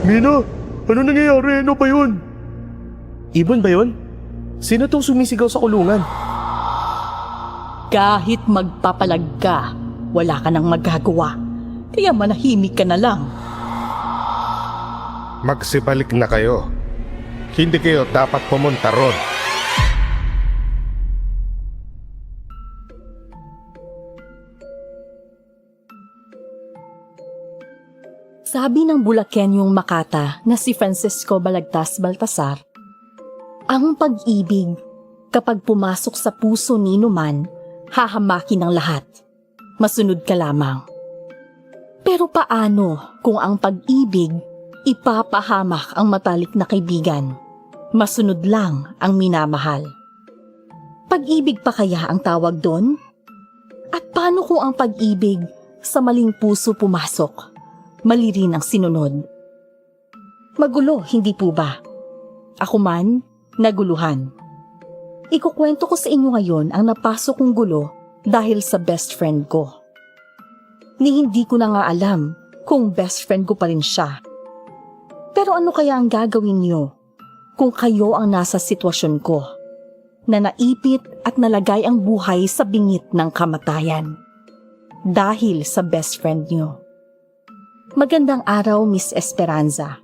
Mina, ano nangyayari? Ano ba yun? Ibon ba yun? Sino tong sumisigaw sa kulungan? Kahit magpapalag ka, wala ka nang magagawa. Kaya manahimik ka na lang. Magsibalik na kayo. Hindi kayo dapat pumunta ron. Sabi ng Bulakenyong Makata na si Francisco Balagtas Baltasar, ang pag-ibig, kapag pumasok sa puso ni numan, hahamakin ng lahat. Masunod ka lamang. Pero paano kung ang pag-ibig ipapahamak ang matalik na kaibigan? Masunod lang ang minamahal. Pag-ibig pa kaya ang tawag doon? At paano kung ang pag-ibig sa maling puso pumasok? Mali rin ang sinunod. Magulo, hindi po ba? Ako man, naguluhan. Ikukwento ko sa inyo ngayon ang napasok kong gulo dahil sa best friend ko. Ni hindi ko na nga alam kung best friend ko pa rin siya. Pero ano kaya ang gagawin niyo kung kayo ang nasa sitwasyon ko, na naipit at nalagay ang buhay sa bingit ng kamatayan dahil sa best friend niyo? Magandang araw, Miss Esperanza.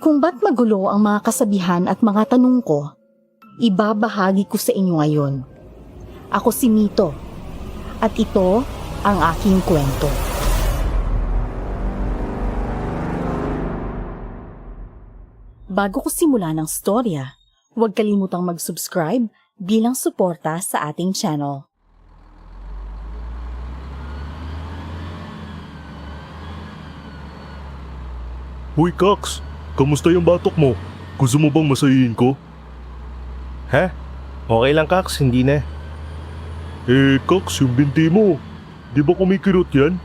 Kung ba't magulo ang mga kasabihan at mga tanong ko, ibabahagi ko sa inyo ngayon. Ako si Mito, at ito ang aking kwento. Bago ko simulan ang storya, huwag kalimutang mag-subscribe bilang suporta sa ating channel. Uy, Cox, kamusta yung batok mo? Gusto mo bang masahihin ko? Ha? Okay lang, Kax, hindi na. Cox, yung binti mo, di ba kumikirot yan?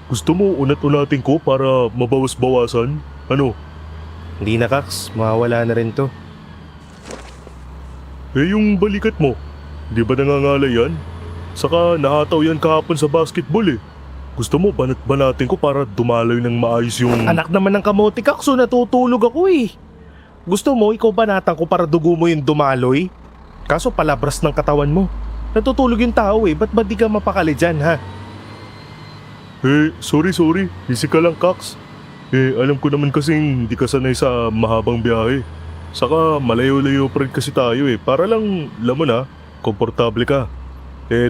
Gusto mo unat-unatin ko para mabawas-bawasan? Ano? Hindi na, Kax. Mawawala na rin to. Yung balikat mo, di ba nangangalay yan? Saka nahataw yan kahapon sa basketball eh. Gusto mo banat-banatin ko para dumaloy ng maayos yung... Anak naman ng kamote, Kax, so natutulog ako eh. Gusto mo, ikaw banatan ko para dugo mo yung dumaloy? Kaso palabras ng katawan mo. Natutulog yung tao eh, ba't ba di ka mapakali dyan, ha? Sorry. Busy ka lang, Cox. Alam ko naman kasing hindi ka sanay sa mahabang biyahe. Saka malayo-layo pa rin kasi tayo eh. Para lang, alam mo na, komportable ka.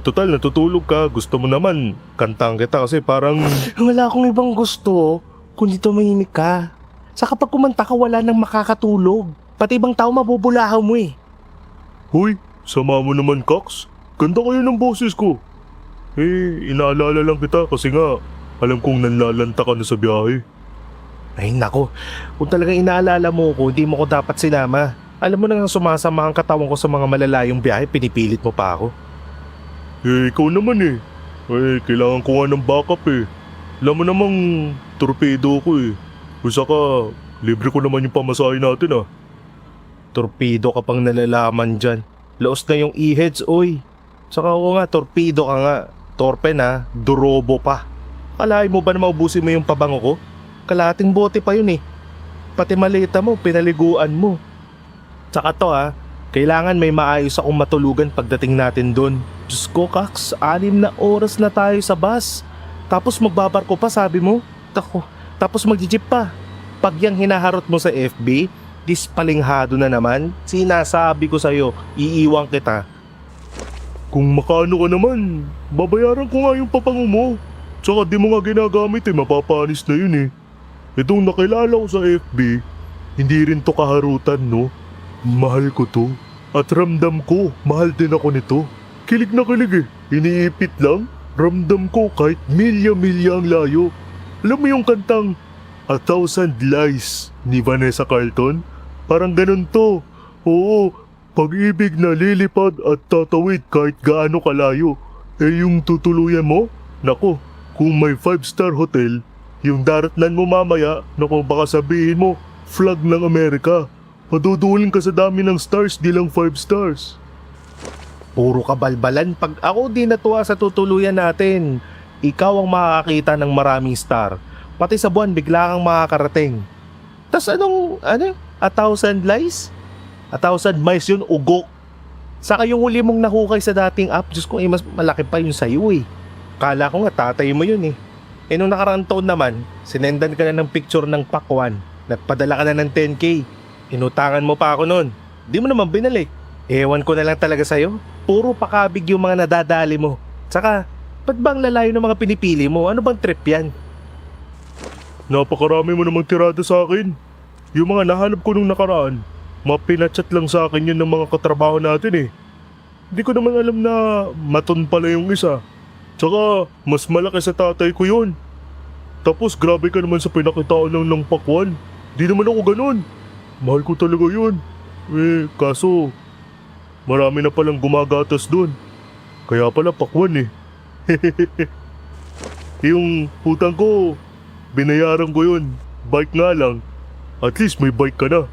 Total, natutulog ka. Gusto mo naman, kantang kita kasi parang... Wala akong ibang gusto, kundi tumahimik ka. Sa kapag kumanta ka, wala nang makakatulog. Pati ibang tao mabubulahaw mo eh. Hoy, sama mo naman, Cox. Ganda kayo ng boses ko. Inaalala lang kita kasi nga, alam kong nanlalanta ka na sa biyahe. Ay nako, kung talagang inaalala mo ko, hindi mo ko dapat sinama. Alam mo na nga sumasama ang katawan ko sa mga malalayong biyahe, pinipilit mo pa ako. Ikaw naman eh. Kailangan ko nga ng backup eh. Alam mo namang torpedo ko eh. Saka, libre ko naman yung pamasahe natin ah. Torpedo ka pang nalalaman dyan. Laos na yung e-heads, oy. Saka ako nga, torpedo ka nga. Torpe na, durobo pa. Kalahin mo ba na maubusin mo yung pabango ko? Kalating bote pa yun eh. Pati maleta mo, pinaliguan mo. Saka to kailangan may maayos akong matulugan pagdating natin doon. Diyos ko, Kax, 6 na oras na tayo sa bus. Tapos magbabarko pa, sabi mo? Tapos magjijip pa. Pag yang hinaharot mo sa FB, dispalinghado na naman. Sinasabi ko sa'yo, iiwan kita. Kung makano ka naman, babayaran ko nga yung papango mo. Tsaka di mo nga ginagamit mapapanis na yun eh. Itong nakilala ko sa FB, hindi rin to kaharutan no. Mahal ko to. At ramdam ko, mahal din ako nito. Kilig na kilig eh. Iniipit lang, ramdam ko kahit milya-milya ang layo. Alam mo yung kantang A Thousand Lies ni Vanessa Carlton? Parang ganun to. Oo, pag-ibig na lilipad at tatawid kahit gaano kalayo. Yung tutuluyan mo? Nako, kung may 5-star hotel, yung daratnan mo mamaya, nako baka sabihin mo, flag ng Amerika. Madudulin ka sa dami ng stars, di lang 5 stars. Puro kabalbalan. Pag ako di natuwa sa tutuluyan natin, ikaw ang makakakita ng maraming star. Pati sa buwan, bigla kang makakarating. Tas anong, 1,000 lies? 1,000 miles yun, ugok. Saka yung huli mong nahukay sa dating app, Diyos ko, mas malaki pa yun sa'yo eh. Kala ko nga tatay mo yun eh. Eh nung nakaraang taon naman, sinendan ka na ng picture ng pakwan. Nagpadala ka na ng 10K. Inutangan mo pa ako nun. Di mo naman binalik. Ewan ko na lang talaga sa'yo. Puro pakabig yung mga nadadali mo. Saka, ba't bang lalayo ng mga pinipili mo? Ano bang trip yan? Napakarami mo namang tirada sa akin. Yung mga nahanap ko nung nakaraan, mapinachat lang sa akin yun ng mga katrabaho natin eh. Hindi ko naman alam na maton pala yung isa. Tsaka, mas malaki sa tatay ko yun. Tapos grabe ka naman sa pinakitaan lang ng pakwan. Di naman ako ganun. Mahal ko talaga yun. Kaso, marami na palang gumagatas dun. Kaya pala pakwan eh. Yung utang ko, binayaran ko yun. Bike nga lang. At least may bike ka na.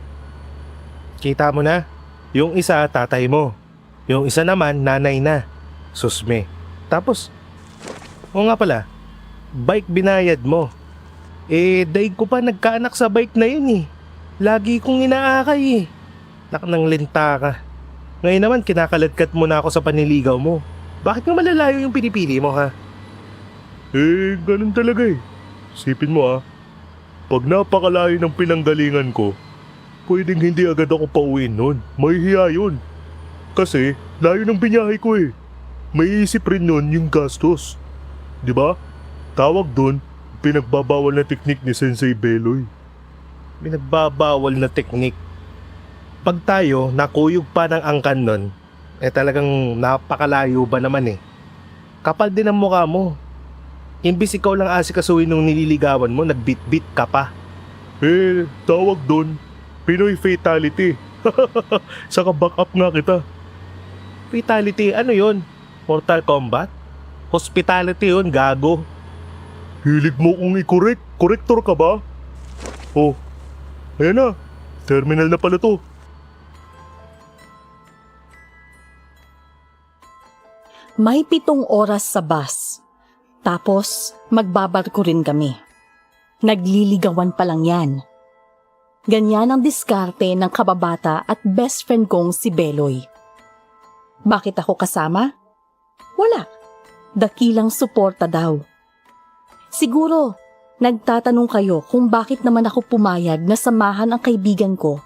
Kita mo na? Yung isa, tatay mo. Yung isa naman, nanay na. Susme. Tapos, o nga pala, bike binayad mo. Daig ko pa nagkaanak sa bike na yun eh. Lagi kong inaakay eh. Ng linta ka. Ngayon naman, kinakaladkat mo na ako sa paniligaw mo. Bakit nga malalayo yung pinipili mo ha? Ganun talaga eh. Sipin mo pag napakalayo ng pinanggalingan ko, pwedeng hindi agad ako pauwiin nun. Mahihiya yun. Kasi, layo ng binyahe ko eh. May isip rin nun yung gastos. Di ba? Tawag dun, pinagbabawal na teknik ni Sensei Beloy. Pinagbabawal na teknik. Pag tayo nakuyog pa ng angkan nun, talagang napakalayo ba naman eh. Kapal din ang mukha mo. Imbis ikaw lang asikasuhin nung nililigawan mo, nagbit-bit ka pa. Tawag dun, Pinoy fatality. Saka back up nga kita. Fatality, ano yun? Mortal Kombat? Hospitality yun, gago. Hilig mo kong i-correct. Corrector ka ba? Oh, ayan na. Terminal na pala to. May 7 oras sa bus. Tapos, magbabarko rin kami. Nagliligawan pa lang yan. Ganyan ang diskarte ng kababata at best friend kong si Beloy. Bakit ako kasama? Wala. Dakilang suporta daw. Siguro, nagtatanong kayo kung bakit naman ako pumayag na samahan ang kaibigan ko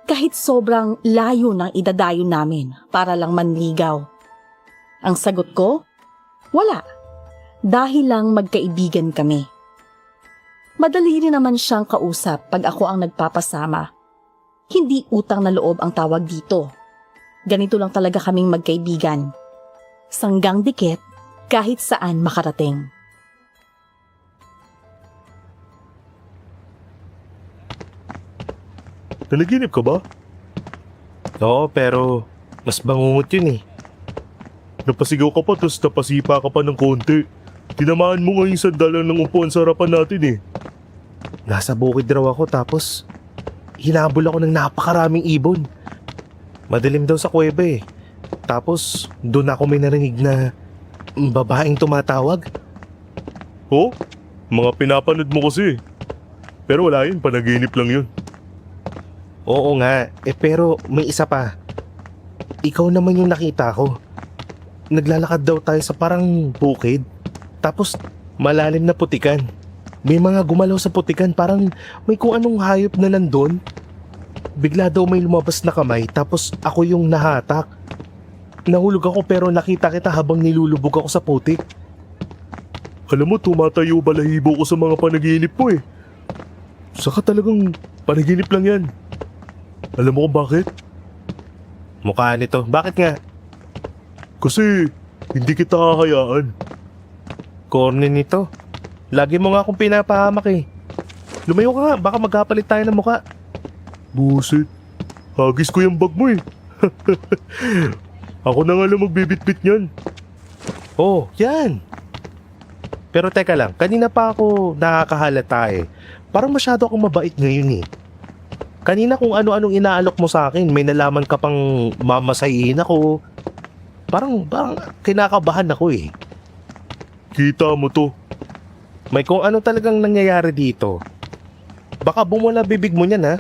kahit sobrang layo ng idadayo namin para lang manligaw. Ang sagot ko, wala. Dahil lang magkaibigan kami. Madali rin naman siyang kausap pag ako ang nagpapasama. Hindi utang na loob ang tawag dito. Ganito lang talaga kaming magkaibigan. Sanggang dikit kahit saan makarating. Nanaginip ka ba? Oo, pero mas bangungot yun eh. Napasigaw ka pa tapos napasipa ka pa ng konti. Tinamaan mo nga yung sandalan ng upuan sa harapan natin eh. Nasa bukid raw ako tapos hinabol ako ng napakaraming ibon. Madilim daw sa kuweba eh. Tapos doon ako may narinig na babaeng tumatawag. Oh, mga pinapanood mo kasi. Pero wala yun, panaginip lang yun. Oo nga, pero may isa pa. Ikaw naman yung nakita ko. Naglalakad daw tayo sa parang bukid. Tapos malalim na putikan. May mga gumalaw sa putikan, parang may kung anong hayop na nandun. Bigla daw may lumabas na kamay, tapos ako yung nahatak. Nahulog ako pero nakita kita habang nilulubog ako sa putik. Alam mo, tumatayo balahibo ko sa mga panaginip ko eh. Saka talagang panaginip lang yan. Alam mo kung bakit? Mukha nito, bakit nga? Kasi hindi kita hahayaan. Corny nito. Lagi mo nga akong pinapahamak eh. Lumayo ka nga, baka magkapalit tayo ng mukha. Buset. Hagis ko yung bag mo eh. Ako na nga lang magbibitbit niyan. Oh, yan. Pero teka lang, kanina pa ako nakakahalata eh. Parang masyado akong mabait ngayon eh. Kanina kung ano-anong inaalok mo sa akin, may nalaman ka pang mamasahihin ako. Parang kinakabahan ako eh. Kita mo to. May kung ano talagang nangyayari dito. Baka bumula bibig mo niyan ha.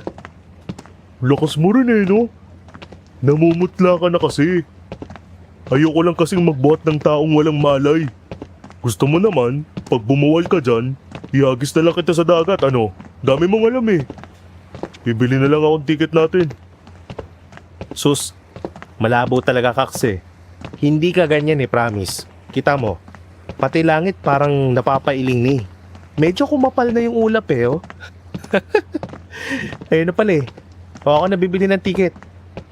Lakas mo rin eh, no? Namumutla ka na kasi. Ayoko lang kasing magbuhat ng taong walang malay. Gusto mo naman, pag bumuwal ka dyan, ihagis na lang kita sa dagat, ano? Dami mong alam eh. Bibili na lang akong ticket natin. Sus, malabo talaga Kaks eh. Hindi ka ganyan eh, promise. Kita mo, pati langit parang napapailing ni. Medyo kumapal na yung ulap eh, oh. Ayun na pala eh. O ako na bibili ng ticket.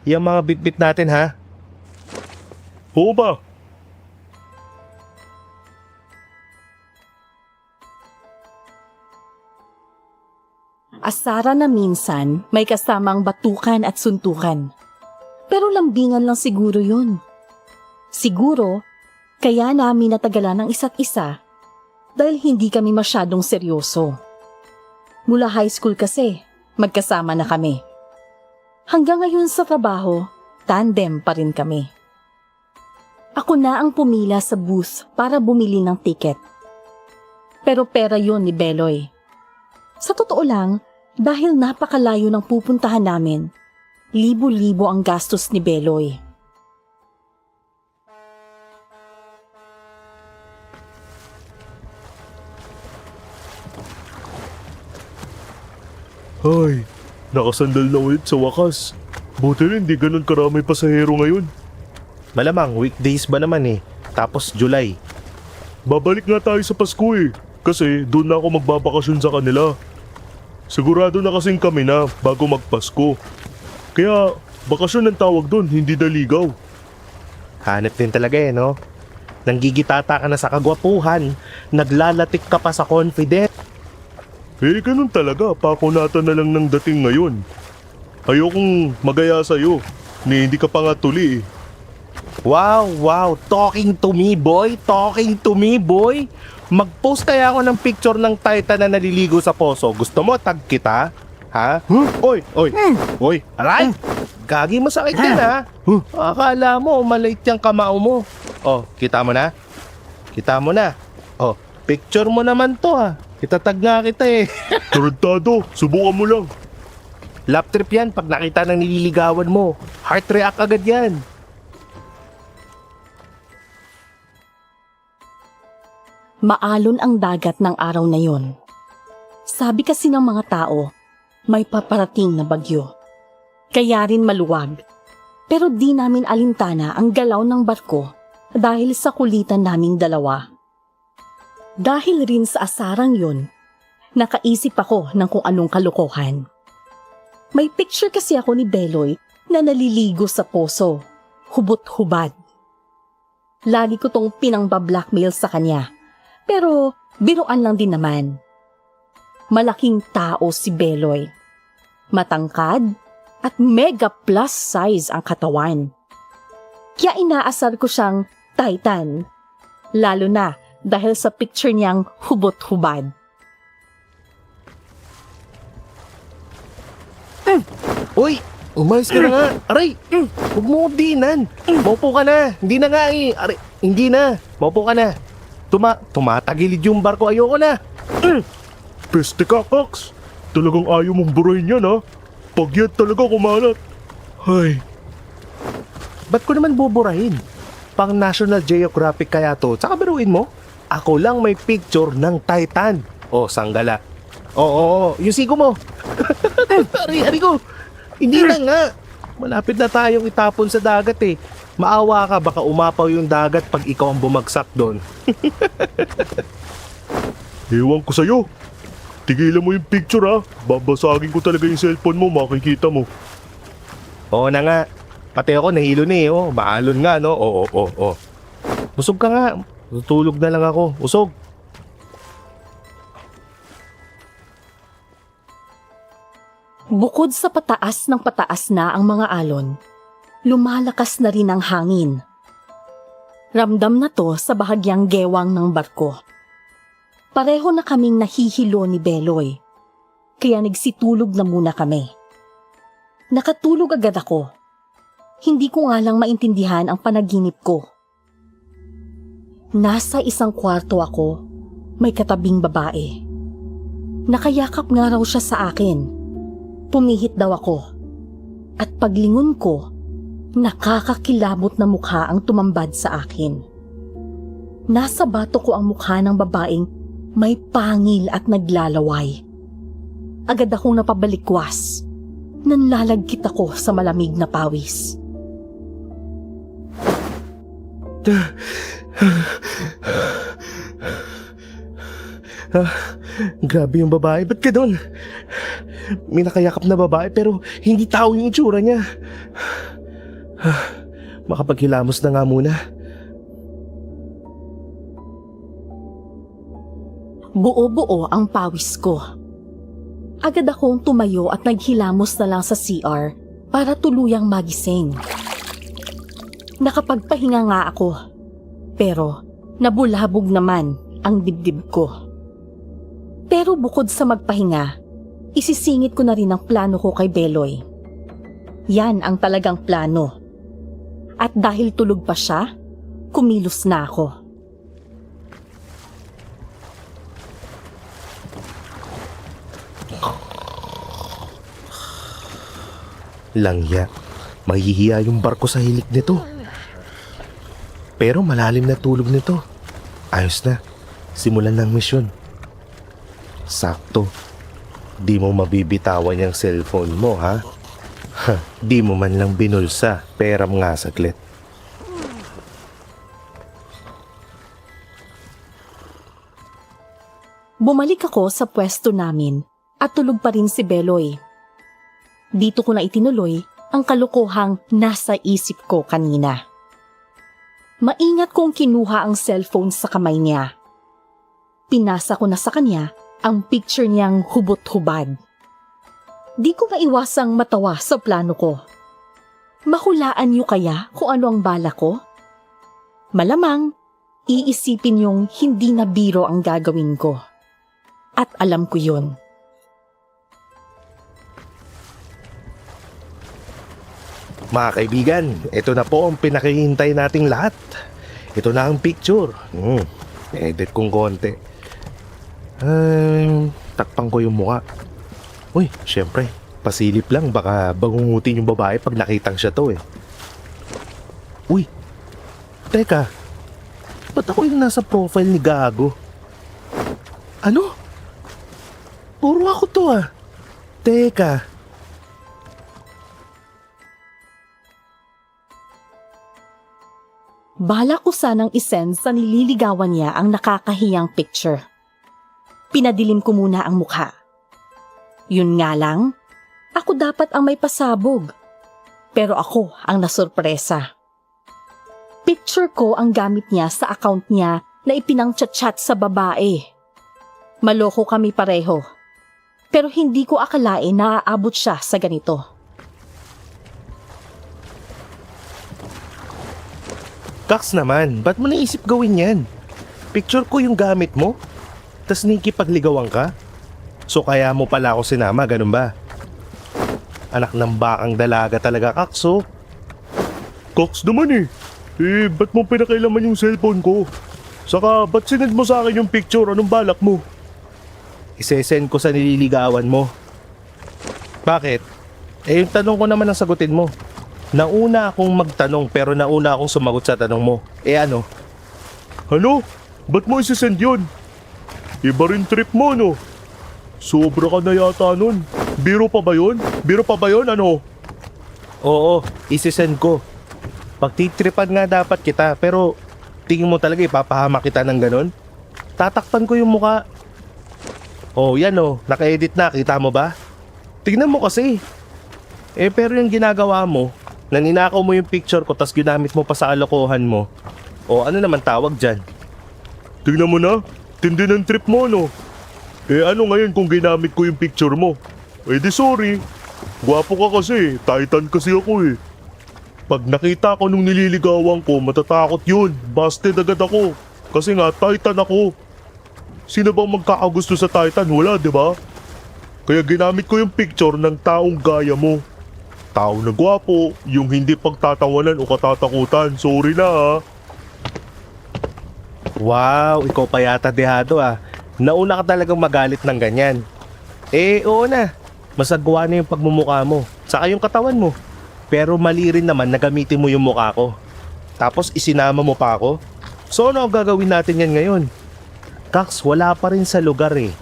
Yung mga bitbit natin ha. Oo ba? Asara na minsan may kasamang batukan at suntukan. Pero lambingan lang siguro yun. Siguro, kaya namin natagalan ng isa't isa dahil hindi kami masyadong seryoso. Mula high school kasi, magkasama na kami. Hanggang ngayon sa trabaho, tandem pa rin kami. Ako na ang pumila sa booth para bumili ng ticket. Pero pera yun ni Beloy. Sa totoo lang, dahil napakalayo ng pupuntahan namin, libo-libo ang gastos ni Beloy. Ay, nakasandal na ulit sa wakas. Buti rin di ganun karami pasahero ngayon. Malamang weekdays ba naman eh. Tapos July. Babalik nga tayo sa Pasko eh. Kasi doon na ako magbabakasyon sa kanila. Sigurado na kasing kami na bago magpasko. Kaya bakasyon ang tawag doon, hindi daligaw. Hanep din talaga eh, no? Nanggigitata ka na sa kagwapuhan. Naglalatik ka pa sa confident. Eh ganun talaga, pakunatan na lang ng dating ngayon. Ayokong magaya sa'yo, ni hindi ka pa nga tuli eh. Wow, talking to me boy, Mag-post kaya ako ng picture ng Titan na naliligo sa poso. Gusto mo tag kita? Ha? Oy, aray! Gagi masakit din ha? Akala mo maliit yung kamao mo. Oh, kita mo na? Oh, picture mo naman to ha. Itatag nga kita eh. Tarantado, subukan mo lang. Lap trip yan pag nakita ng nililigawan mo. Heart react agad yan. Maalon ang dagat ng araw na yon. Sabi kasi ng mga tao, may paparating na bagyo. Kaya rin maluwag. Pero di namin alintana ang galaw ng barko dahil sa kulitan naming dalawa. Dahil rin sa asarang yon, nakaisip ako ng kung anong kalokohan. May picture kasi ako ni Beloy na naliligo sa poso, hubot-hubad. Lagi ko tong pinangbablackmail sa kanya. Pero biruan lang din naman. Malaking tao si Beloy. Matangkad at mega plus size ang katawan. Kaya inaasar ko siyang Titan. Lalo na dahil sa picture niyang hubot-hubad. Uy, umayos ka na nga. Aray, huwag mo dinan. Maupo ka na. Hindi na nga eh. Aray, hindi na. Maupo ka na. Tumatagilid yung barko. Ayoko na. Peste ka, Kaks. Talagang ayaw mong burahin yan ha. Pag yan talaga kumalat. Ay, Ba't ko naman buburahin? Pang National Geographic kaya to. Tsaka biruin mo, ako lang may picture ng Titan. O, sanggala. Oo, yung sigo mo. Ari ko. Hindi na nga. Malapit na tayong itapon sa dagat eh. Maawa ka, baka umapaw yung dagat pag ikaw ang bumagsak doon. ewan ko sa'yo. Tigilan mo yung picture ha. Babasagin ko talaga yung cellphone mo, makikita mo. Oo na nga. Pati ako nahilo na eh. Oh. Maalon nga no. Oo. Usog ka nga. Tutulog na lang ako. Usog. Bukod sa pataas ng pataas na ang mga alon, lumalakas na rin ang hangin. Ramdam na to sa bahagyang gewang ng barko. Pareho na kaming nahihilo ni Beloy, kaya nagsitulog na muna kami. Nakatulog agad ako. Hindi ko nga lang maintindihan ang panaginip ko. Nasa isang kwarto ako, may katabing babae. Nakayakap nga raw siya sa akin. Pumihit daw ako. At paglingon ko, nakakakilabot na mukha ang tumambad sa akin. Nasa bato ko ang mukha ng babaeng may pangil at naglalaway. Agad akong napabalikwas. Nanlalagkit ako sa malamig na pawis. Grabe yung babae. Ba't ka doon? May nakayakap na babae pero hindi tao yung itsura niya. Makapaghilamos na nga muna. Buo-buo ang pawis ko. Agad akong tumayo at naghilamos na lang sa CR para tuluyang magising. Nakapagpahinga nga ako, pero nabulabog naman ang dibdib ko. Pero bukod sa magpahinga, isisingit ko na rin ang plano ko kay Beloy. Yan ang talagang plano. At dahil tulog pa siya, kumilos na ako. Langya, mahihiya yung barko sa hilik nito. Pero malalim na tulog nito. Ayos na, simulan ng misyon. Sakto, di mo mabibitawan yung cellphone mo, ha? Di mo man lang binulsa, peram nga saglit. Bumalik ako sa pwesto namin at tulog pa rin si Beloy. Dito ko na itinuloy ang kalokohang nasa isip ko kanina. Maingat kong kinuha ang cellphone sa kamay niya. Pinasa ko na sa kanya ang picture niyang hubot-hubad. Di ko maiwasang matawa sa plano ko. Mahulaan niyo kaya kung ano ang bala ko? Malamang, iisipin yung hindi na biro ang gagawin ko. At alam ko yun. Mga kaibigan, ito na po ang pinakihintay nating lahat. Ito na ang picture. Edit kong konti. Takpang ko yung mukha. Uy, syempre, pasilip lang. Baka bangungutin yung babae pag nakitang siya to eh. Uy, teka. Ba't ako yung nasa profile ni Gago? Ano? Puro ako to ah. Teka. Bala ko sanang isend sa nililigawan niya ang nakakahiyang picture. Pinadilim ko muna ang mukha. Yun nga lang, ako dapat ang may pasabog. Pero ako ang nasurpresa. Picture ko ang gamit niya sa account niya na ipinang-chat sa babae. Maloko kami pareho. Pero hindi ko akalain na aabot siya sa ganito. Kaks naman, ba't mo naisip gawin yan? Picture ko yung gamit mo, tas nakikipagligawan ka? So kaya mo pala ako sinama, ganun ba? Anak ng bakang dalaga talaga, Kakso. Cox naman eh. Ba't mo pinakailaman yung cellphone ko? Saka, ba't sinend mo sa akin yung picture? Anong balak mo? Isesend ko sa nililigawan mo. Bakit? Yung tanong ko naman ang sagutin mo. Nauna akong magtanong pero nauna akong sumagot sa tanong mo. Ano? Ano? Ba't mo isisend yun? Iba rin trip mo, no? Sobra ka na yata nun. Biro pa ba yun? Biro pa ba yun, ano? Oo, isesend ko. Pagtitripan nga dapat kita pero tingin mo talaga ipapahamak kita ng ganon? Tatakpan ko yung muka. Yan naka-edit na, kita mo ba? Tingnan mo kasi. Pero yung ginagawa mo, naninakaw mo yung picture ko tas ginamit mo pa sa kalokohan mo. Ano naman tawag dyan? Tingnan mo na. Tindi ng trip mo, no? Ano ngayon kung ginamit ko yung picture mo? Di sorry. Gwapo ka kasi. Titan kasi ako eh. Pag nakita ko nung nililigawan ko, matatakot yun. Busted agad ako. Kasi nga, Titan ako. Sino bang magkakagusto sa Titan? Wala, di ba? Kaya ginamit ko yung picture ng taong gaya mo. Tao na gwapo, yung hindi pagtatawanan o katatakutan. Sorry na ha. Wow, ikaw pa yata dehado ah. Nauna ka talagang magalit ng ganyan. Oo na. Masagwa na yung pagmumukha mo. Saka yung katawan mo. Pero mali rin naman na gamitin mo yung mukha ko. Tapos isinama mo pa ako. So ano ang gagawin natin yan ngayon? Kax, wala pa rin sa lugar eh.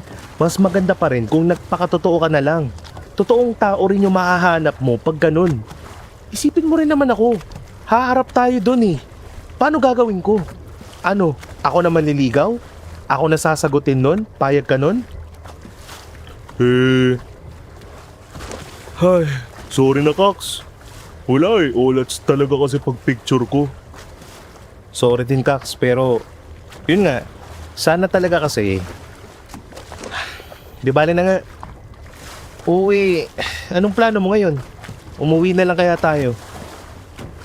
Mas maganda pa rin kung nagpakatotoo ka na lang. Totoong tao rin yung mahahanap mo pag ganun. Isipin mo rin naman ako. Haharap tayo dun eh. Paano gagawin ko? Ano? Ako na manliligaw? Ako na sasagutin nun? Payag ka nun? Ay, sorry na Kax. Wala eh, olats talaga kasi pag picture ko. Sorry din Kax, pero yun nga, sana talaga kasi. Di bale na nga. Uwi, anong plano mo ngayon? Umuwi na lang kaya tayo?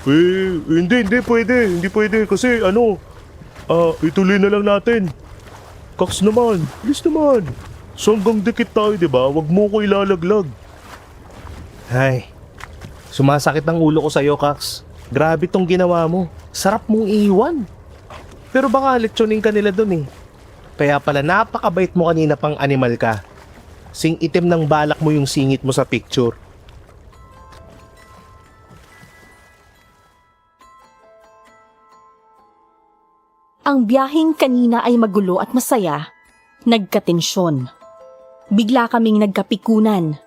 Hindi pwede kasi ituloy na lang natin. Kax naman, please naman. So hanggang dikit tayo, di ba? Wag mo ko ilalaglag. Ay, sumasakit ang ulo ko sa'yo, Kax. Grabe tong ginawa mo. Sarap mong iwan. Pero baka lechyonin ka nila dun eh. Kaya pala napakabait mo kanina pang animal ka. Sing itim ng balak mo yung singit mo sa picture. Ang biyaheng kanina ay magulo at masaya, nagkatensyon. Bigla kaming nagkapikunan.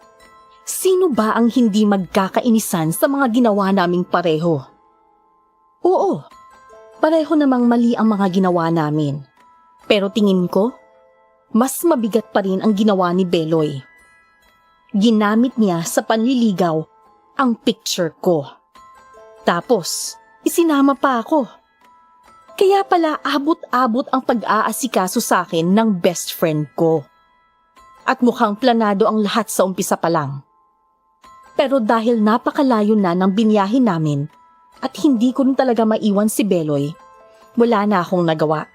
Sino ba ang hindi magkakainisan sa mga ginawa naming pareho? Oo, pareho namang mali ang mga ginawa namin. Pero tingin ko, mas mabigat pa rin ang ginawa ni Beloy. Ginamit niya sa panliligaw ang picture ko. Tapos, isinama pa ako. Kaya pala abot-abot ang pag-aasikaso sa akin ng best friend ko. At mukhang planado ang lahat sa umpisa pa lang. Pero dahil napakalayo na ng binyahin namin at hindi ko rin talaga maiwan si Beloy, wala na akong nagawa.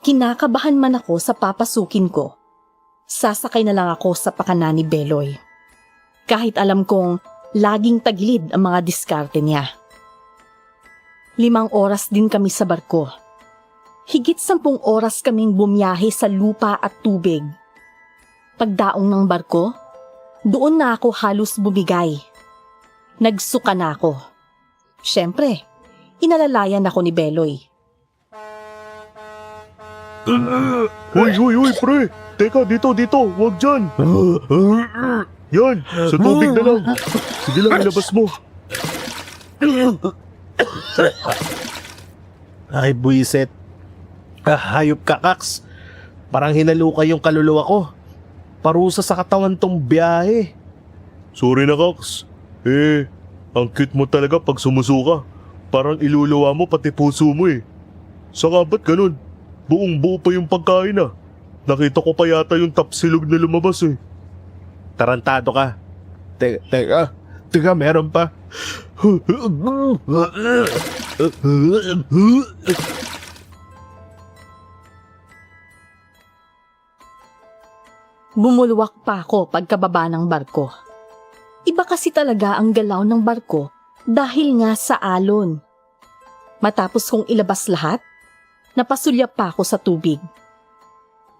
Kinakabahan man ako sa papasukin ko, sasakay na lang ako sa pakana ni Beloy. Kahit alam kong laging tagilid ang mga diskarte niya. 5 oras din kami sa barko. Higit 10 oras kaming bumiyahe sa lupa at tubig. Pagdaong ng barko, doon na ako halos bumigay. Nagsuka na ako. Siyempre, inalalayan ako ni Beloy. Uy, pre. Teka, dito. Wag dyan. Yan, sa tubig na lang. Sige lang, ilabas mo. Ay, buisit. Hayop ka, Kax. Parang hinaluka yung kaluluwa ko. Parusa sa katawan tong biyahe. Sorry na, Kax. Ang cute mo talaga pag sumusuka. Parang iluluwa mo pati puso mo eh. Saka ba't ganun? Buong buo pa yung pagkain ah. Nakita ko pa yata yung tapsilog na lumabas eh. Tarantado ka. Teka, meron pa. Bumulwak pa ako pagkababa ng barko. Iba kasi talaga ang galaw ng barko dahil nga sa alon. Matapos kong ilabas lahat, napasulyap pa ako sa tubig.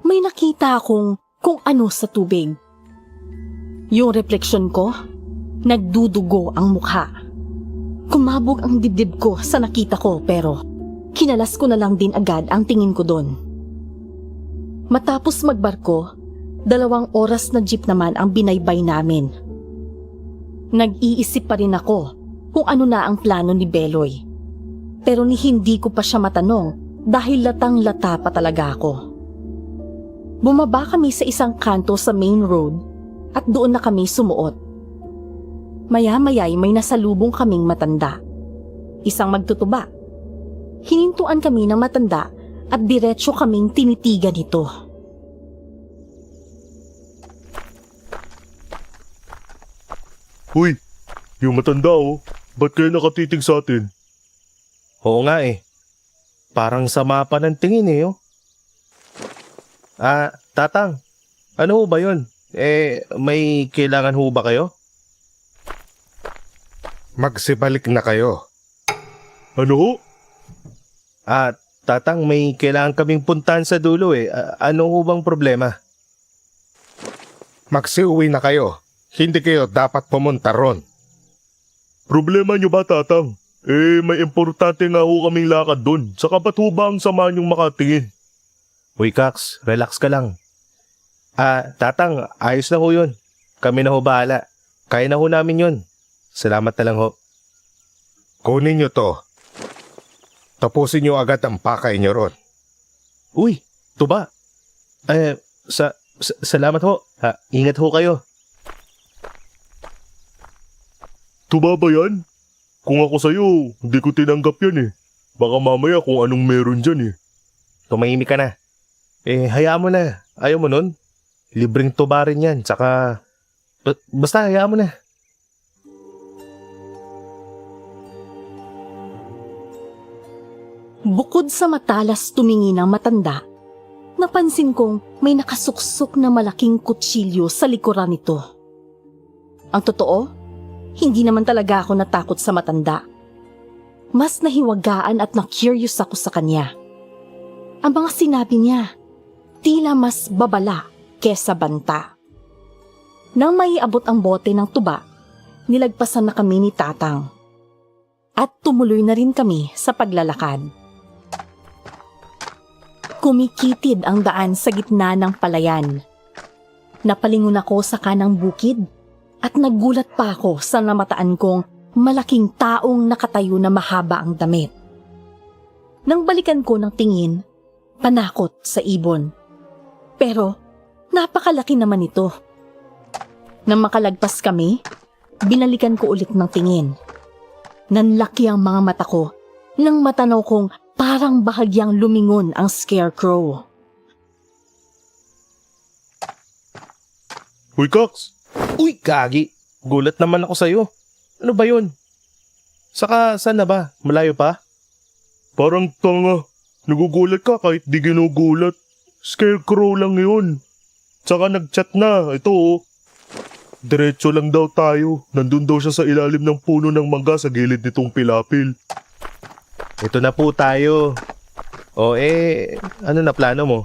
May nakita akong kung ano sa tubig. Yung refleksyon ko, nagdudugo ang mukha. Kumabog ang dibdib ko sa nakita ko pero kinalas ko na lang din agad ang tingin ko doon. Matapos magbarko, 2 oras na jeep naman ang binaybay namin. Nag-iisip pa rin ako kung ano na ang plano ni Beloy. Pero hindi ko pa siya matanong dahil latang-lata pa talaga ako. Bumaba kami sa isang kanto sa main road at doon na kami sumuot. Maya-maya'y may nasalubong kaming matanda. Isang magtutuba. Hinintuan kami ng matanda at diretsyo kaming tinitigan nito. Uy, yung matanda oh. Ba't kayo nakatitig sa atin? Oo nga eh. Parang sama pa ng tingin eh oh. Tatang. Ano ho ba yun? May kailangan ho ba kayo? Magsibalik na kayo. Ano ho? Tatang, may kailangan kaming puntahan sa dulo eh. Ano ho bang problema? Magsiuwi na kayo. Hindi kayo dapat pumunta ron. Problema nyo ba, Tatang? May importante nga ho kaming lakad doon. Saka ba't ho ba ang sama niyong makatingin? Uy, Kax, relax ka lang. Tatang, ayos na ho yun. Kami na ho bahala. Kaya na ho namin yun. Salamat na lang ho. Kunin nyo to. Tapusin nyo agad ang pakay nyo ron. Uy, tuba. Salamat ho. Ingat ho kayo. Tuba ba yan? Kung ako sa'yo, hindi ko tinanggap yan Baka mamaya kung anong meron dyan Tumahimik ka na. Hayaan mo na. Ayaw mo nun? Libreng tuba rin yan. Tsaka, basta hayaan mo na. Bukod sa matalas tumingin ng matanda, napansin kong may nakasuksok na malaking kutsilyo sa likuran nito. Ang totoo, hindi naman talaga ako natakot sa matanda. Mas nahiwagaan at na-curious ako sa kanya. Ang mga sinabi niya, tila mas babala kesa banta. Nang maiabot ang bote ng tuba, nilagpasan na kami ni Tatang. At tumuloy na rin kami sa paglalakad. Kumikitid ang daan sa gitna ng palayan. Napalingon ako sa kanang bukid at nagulat pa ako sa namataan kong malaking taong nakatayo na mahaba ang damit. Nang balikan ko ng tingin, panakot sa ibon. Pero napakalaki naman ito. Nang makalagpas kami, binalikan ko ulit ng tingin. Nanlaki ang mga mata ko nang matanaw kong parang bahagyang lumingon ang scarecrow. Uy, Kax! Uy, gagi. Gulat naman ako sa'yo. Ano ba yun? Saka, saan na ba? Malayo pa? Parang tanga. Nagugulat ka kahit di ginugulat. Scarecrow lang yun. Tsaka nag-chat na. Ito Diretso lang daw tayo. Nandun daw siya sa ilalim ng puno ng mangga sa gilid nitong pilapil. Ito na po tayo. Ano na plano mo?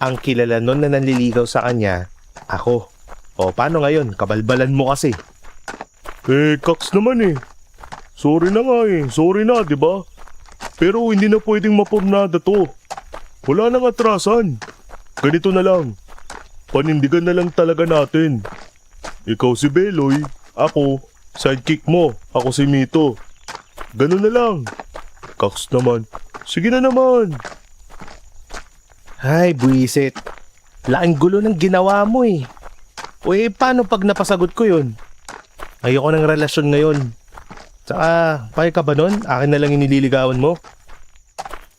Ang kilala nun na nanliligaw sa kanya, ako. Paano ngayon? Kabalbalan mo kasi. Kax naman Sorry na nga Sorry na, di ba? Pero hindi na pwedeng mapurnada to. Wala nang atrasan. Ganito na lang. Panindigan na lang talaga natin. Ikaw si Beloy, ako, sidekick mo, ako si Mito. Ganun na lang. Kax naman. Sige na naman. Ay, buwisit. Laking gulo ng ginawa mo paano pag napasagot ko yun? Ayoko ng relasyon ngayon. Tsaka, payag ka ba nun? Akin na lang inililigawan mo?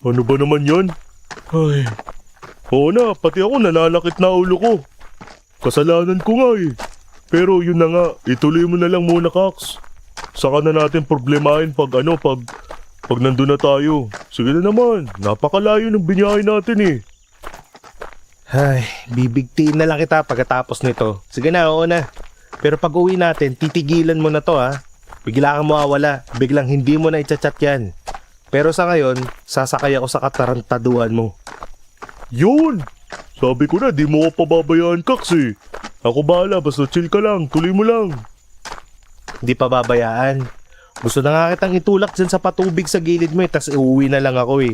Ano ba naman yan? Ay. Oo na, pati ako nalalakit na ulo ko. Kasalanan ko nga Pero yun na nga, ituloy mo na lang muna, Kax. Saka na natin problemahin pag nandun na tayo. Sige na naman, napakalayo ng binyahe natin Ay, bibigtiin na lang kita pagkatapos nito. Sige na, oo na. Pero pag uwi natin, titigilan mo na to Bigla kang mawawala, biglang hindi mo na i-chat yan. Pero sa ngayon, sasakay ako sa katarantaduhan mo. Yun! Sabi ko na, di mo ko pababayaan, Kax Ako bahala, basta chill ka lang, tuloy mo lang. Di pa babayaan. Gusto na nga kitang itulak dyan sa patubig sa gilid mo tas uuwi na lang ako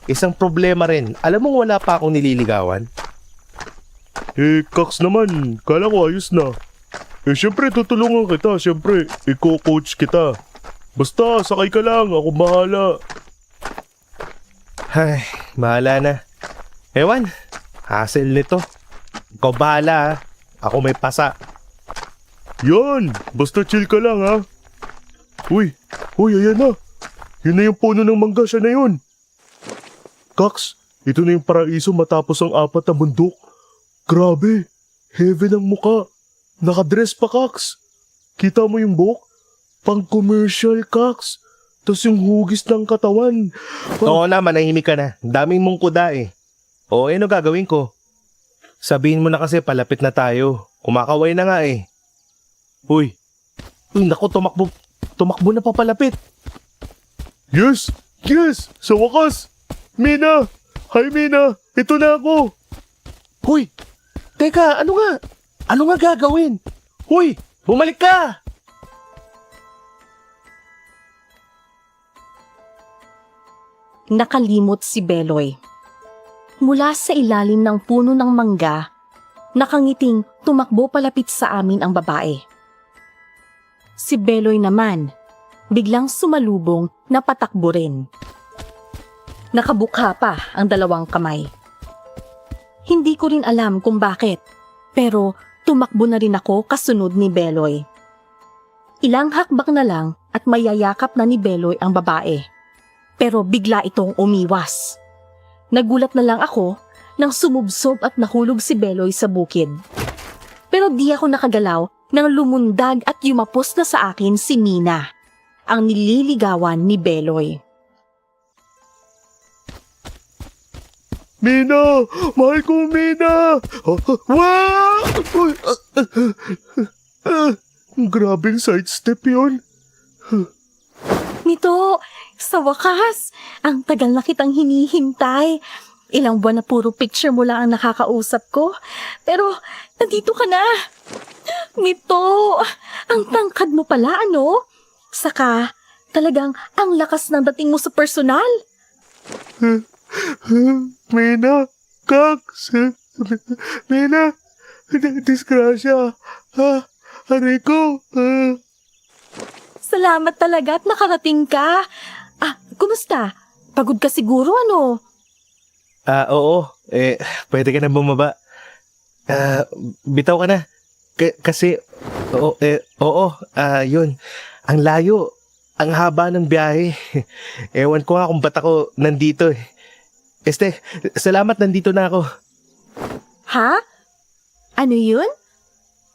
Isang problema rin, alam mong wala pa akong nililigawan? Kax naman, kala ko ayos na. Siyempre tutulungan kita, siyempre, i-coach kita. Basta, sakay ka lang, ako bahala. Ay, bahala na. Ewan, hassle nito. Ikaw bahala Ako may pasa. Yan, basta chill ka lang Uy, ayan na. Yun na yung puno ng mangga, siya na yun. Kax, ito na yung paraiso matapos ang 4 na bundok. Grabe, heaven ang muka. Nakadress pa, Kax. Kita mo yung buhok? Pang-commercial, Kax. Tapos yung hugis ng katawan. Oo na, manahimik ka na. Daming mong kuda ano gagawin ko? Sabihin mo na kasi palapit na tayo. Kumakaway na nga Uy, naku, tumakbo na papalapit. Yes, sa wakas. Mina, hi Mina, ito na ako. Hoy, teka, ano nga? Ano nga gagawin? Hoy, bumalik ka! Nakalimot si Beloy. Mula sa ilalim ng puno ng mangga, nakangiting tumakbo palapit sa amin ang babae. Si Beloy naman, biglang sumalubong na patakbo rin. Nakabukha pa ang dalawang kamay. Hindi ko rin alam kung bakit, pero tumakbo na rin ako kasunod ni Beloy. Ilang hakbak na lang at mayayakap na ni Beloy ang babae. Pero bigla itong umiwas. Nagulat na lang ako nang sumubsob at nahulog si Beloy sa bukid. Pero di ako nakagalaw nang lumundag at yumapos na sa akin si Mina, ang nililigawan ni Beloy. Mina! Mahal ko, Mina! Wow! Grabing sidestep yun. Nito, sa wakas, ang tagal na kitang hinihintay. Ilang buwan na puro picture mo lang ang nakakausap ko. Pero, nandito ka na. Nito, ang tangkad mo pala, ano? Saka, talagang ang lakas ng dating mo sa personal. Mina! Kaks! Mina! Disgrasya! Aray ko! Salamat talaga at nakarating ka. Kumusta? Pagod ka siguro, ano? Oo. Pwede ka na bumaba. Bitaw ka na. Kasi, yun. Ang layo. Ang haba ng biyahe. Ewan ko nga kung ba't ako nandito eh. Salamat, nandito na ako. Ha? Ano yun?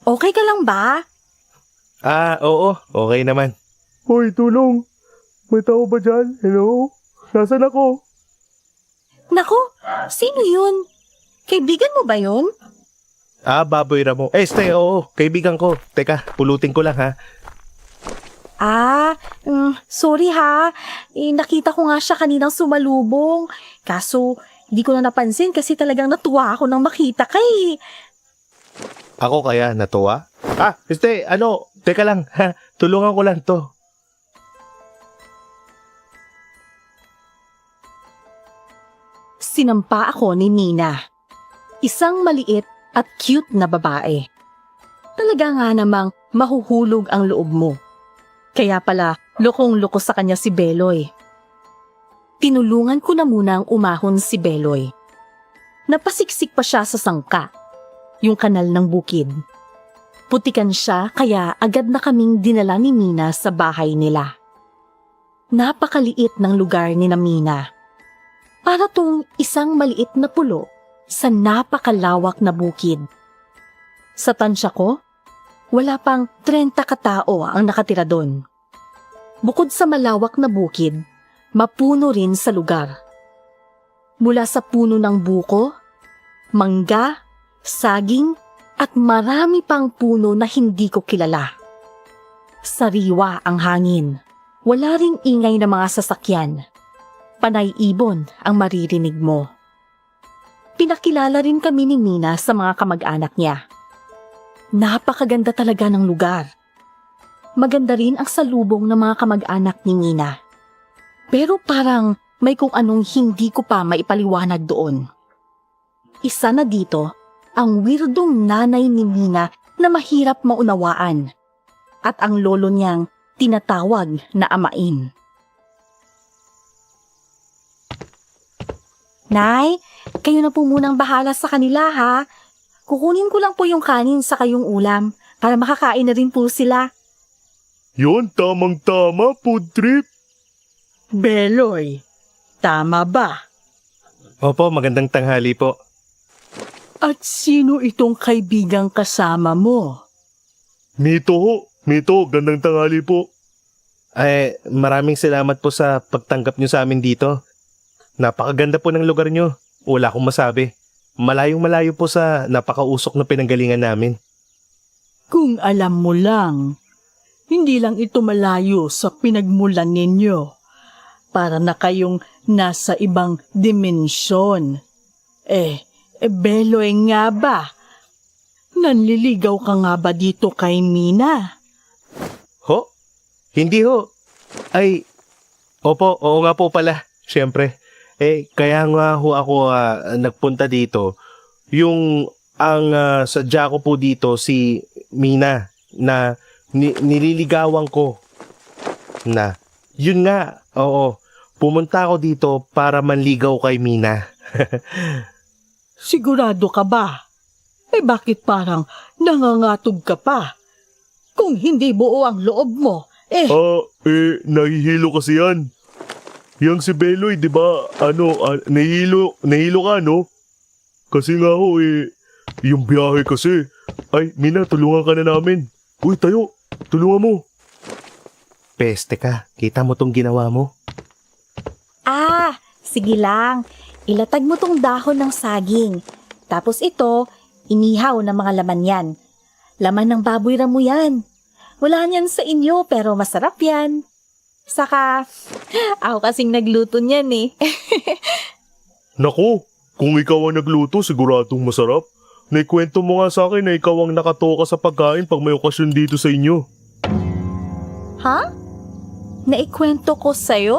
Okay ka lang ba? Oo. Okay naman. Hoy, tulong! May tao ba dyan? Hello? Nasaan ako? Nako, sino yun? Kaibigan mo ba yun? Baboy Ramo. Oo. Kaibigan ko. Teka, pulutin ko lang ha. Sorry ha. Nakita ko nga siya kaninang sumalubong. Kaso, di ko na napansin kasi talagang natuwa ako nang makita ka eh. Ako kaya natuwa? Teka lang, ha? Tulungan ko lang to. Sinampa ako ni Nina. Isang maliit at cute na babae. Talaga nga namang mahuhulog ang loob mo. Kaya pala, lokong-loko sa kanya si Beloy. Tinulungan ko na munang umahon si Beloy. Napasiksik pa siya sa sangka, yung kanal ng bukid. Putikan siya kaya agad na kaming dinala ni Mina sa bahay nila. Napakaliit ng lugar ni Mina. Para tong isang maliit na pulo sa napakalawak na bukid. Sa tansya ko, wala pang 30 katao ang nakatira doon. Bukod sa malawak na bukid, mapuno rin sa lugar. Mula sa puno ng buko, mangga, saging, at marami pang puno na hindi ko kilala. Sariwa ang hangin. Wala ring ingay ng mga sasakyan. Panay ibon ang maririnig mo. Pinakilala rin kami ni Mina sa mga kamag-anak niya. Napakaganda talaga ng lugar. Maganda rin ang salubong ng mga kamag-anak ni Mina. Pero parang may kung anong hindi ko pa maipaliwanag doon. Isa na dito, ang weirdong nanay ni Mina na mahirap maunawaan at ang lolo niyang tinatawag na amain. Nay, kayo na po munang bahala sa kanila ha. Kukunin ko lang po yung kanin sa kayong ulam para makakain na rin po sila. Yun, tamang-tama, food trip. Beloy, tama ba? Opo, magandang tanghali po. At sino itong kaibigang kasama mo? Mito ho. Mito, gandang tanghali po. Maraming salamat po sa pagtanggap nyo sa amin dito. Napakaganda po ng lugar nyo. Wala akong masabi. Malayong-malayo po sa napakausok na pinanggalingan namin. Kung alam mo lang, hindi lang ito malayo sa pinagmulan ninyo. Para na kayong nasa ibang dimensyon. Beloy nga ba? nanliligaw ka nga ba dito kay Mina? Ho? Hindi ho. Ay, opo, oo nga po pala. Siyempre. Kaya nga ho ako nagpunta dito. Ang sadya ko po dito si Mina na nililigawan ko. Na, yun nga, oo. Pumunta ako dito para manligaw kay Mina. Sigurado ka ba? Bakit parang nangangatog ka pa? Kung hindi buo ang loob mo, Nahihilo kasi yan. Yang si Beloy, di ba, nahihilo ka, no? Kasi nga ho, yung biyahe kasi. Ay, Mina, tulungan ka na namin. Uy, tayo, tulungan mo. Peste ka, kita mo tong ginawa mo? Sige lang. Ilatag mo tong dahon ng saging. Tapos ito, inihaw ng mga laman yan. Laman ng baboy ramo yan. Wala niyan sa inyo pero masarap yan. Saka, ako kasing nagluto niyan eh. Naku, kung ikaw ang nagluto, siguradong masarap. Naikwento mo nga sa akin na ikaw ang nakatoka sa pagkain pag may okasyon dito sa inyo. Ha? Naikwento ko sa'yo?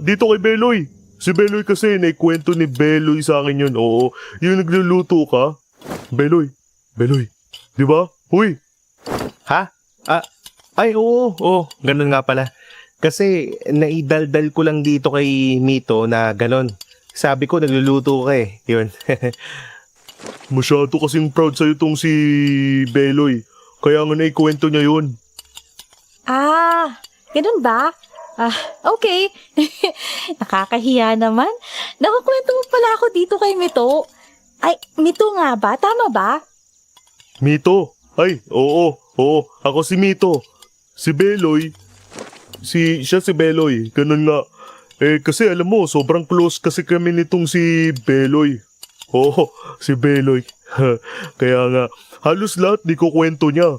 Dito kay Beloy. Si Beloy kasi, naikwento ni Beloy sa akin yun. Oo, yung nagluluto ka. Beloy, di ba? Huy! Ha? Ay, oo, ganun nga pala. Kasi naidaldal ko lang dito kay Mito na ganun. Sabi ko, nagluluto ka eh. Yun. Masyado kasing proud sa'yo tong si Beloy. Kaya nga naikwento niya yun. Ganun ba? Okay. Nakakahiya naman. Nakakwento mo pala ako dito kay Mito. Ay, Mito nga ba? Tama ba? Mito? Ay, oo. Ako si Mito. Si Beloy. Siya si Beloy. Ganun nga. Kasi alam mo, sobrang close kasi kami nitong si Beloy. Oo, si Beloy. Kaya nga, halos lahat di ko kwento niya.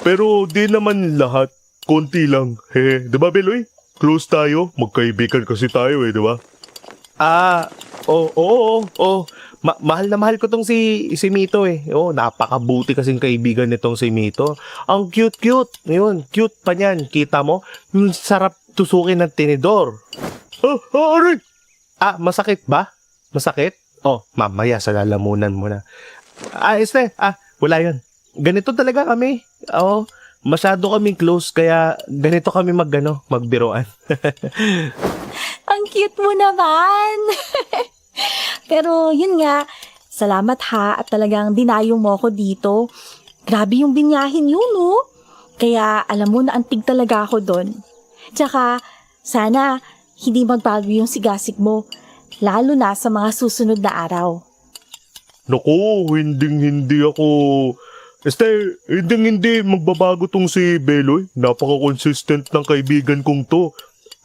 Pero di naman lahat. Konti lang. Di ba Beloy? Close tayo. Magkaibigan kasi tayo di ba? Oo. Mahal na mahal ko tong si Mito eh. Napakabuti kasing kaibigan nitong si Mito. Ang cute. Yun, cute pa niyan. Kita mo? Yung sarap tusukin ng tinidor. Aray! Masakit ba? Masakit? Mamaya sa lalamunan mo na. Wala yun. Ganito talaga kami. Masyado kaming close kaya ganito kami magbiroan. Ang cute mo naman. Pero yun nga, salamat ha at talagang dinayo mo ako dito. Grabe yung binyahin yun, no? Kaya alam mo na antig talaga ako doon. Tsaka, sana hindi magbago yung sigasig mo, lalo na sa mga susunod na araw. Naku, hindi ako... hindi magbabago tong si Beloy. Napaka-consistent ng kaibigan kong to.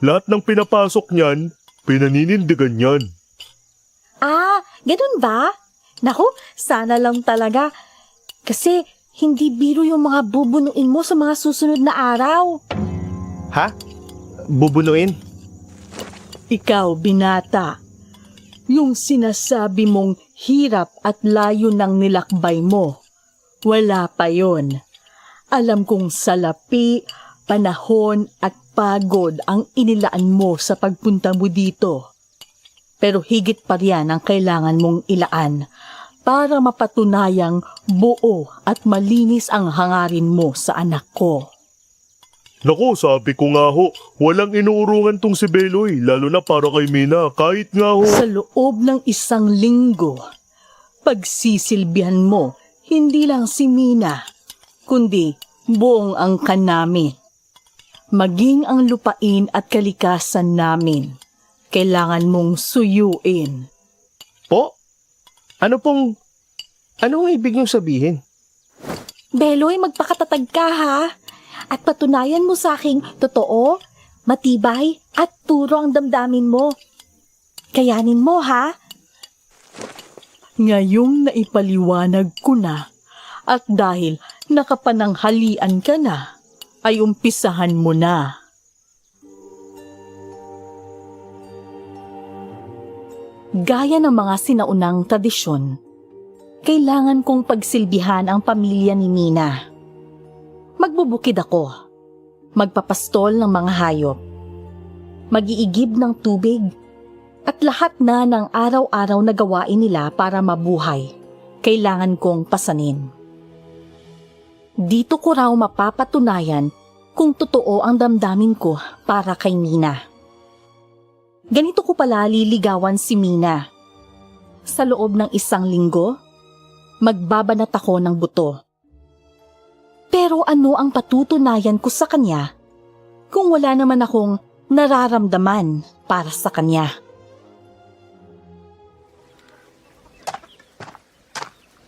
Lahat ng pinapasok niyan, pinaninindigan niyan. Ganun ba? Naku, sana lang talaga. Kasi hindi biro yung mga bubunuin mo sa mga susunod na araw. Ha? Bubunuin? Ikaw, binata. Yung sinasabi mong hirap at layo ng nilakbay mo, wala pa yon. Alam kong salapi, panahon at pagod ang inilaan mo sa pagpunta mo dito. Pero higit pa riyan ang kailangan mong ilaan para mapatunayang buo at malinis ang hangarin mo sa anak ko. Naku, sabi ko nga ho, walang inuurungan tong si Beloy, lalo na para kay Mina, kahit nga ho. Sa loob ng 1 linggo, pagsisilbihan mo hindi lang si Mina, kundi buong angkan namin. Maging ang lupain at kalikasan namin, kailangan mong suyuin. Po? Ano ang ibig niyong sabihin? Beloy, magpakatatag ka ha. At patunayan mo sa aking totoo, matibay at puro ang damdamin mo. Kayanin mo ha. Ngayong naipaliwanag ko na at dahil nakapananghalian ka na, ay umpisahan mo na. Gaya ng mga sinaunang tradisyon, Kailangan kong pagsilbihan ang pamilya ni Mina. Magbubukid ako. Magpapastol ng mga hayop. Mag-iigib ng tubig. At lahat na ng araw-araw na gawain nila para mabuhay, kailangan kong pasanin. Dito ko raw mapapatunayan kung totoo ang damdamin ko para kay Mina. Ganito ko pala liligawan si Mina. Sa loob ng 1 linggo, magbabanat ako ng buto. Pero ano ang patutunayan ko sa kanya kung wala naman akong nararamdaman para sa kanya?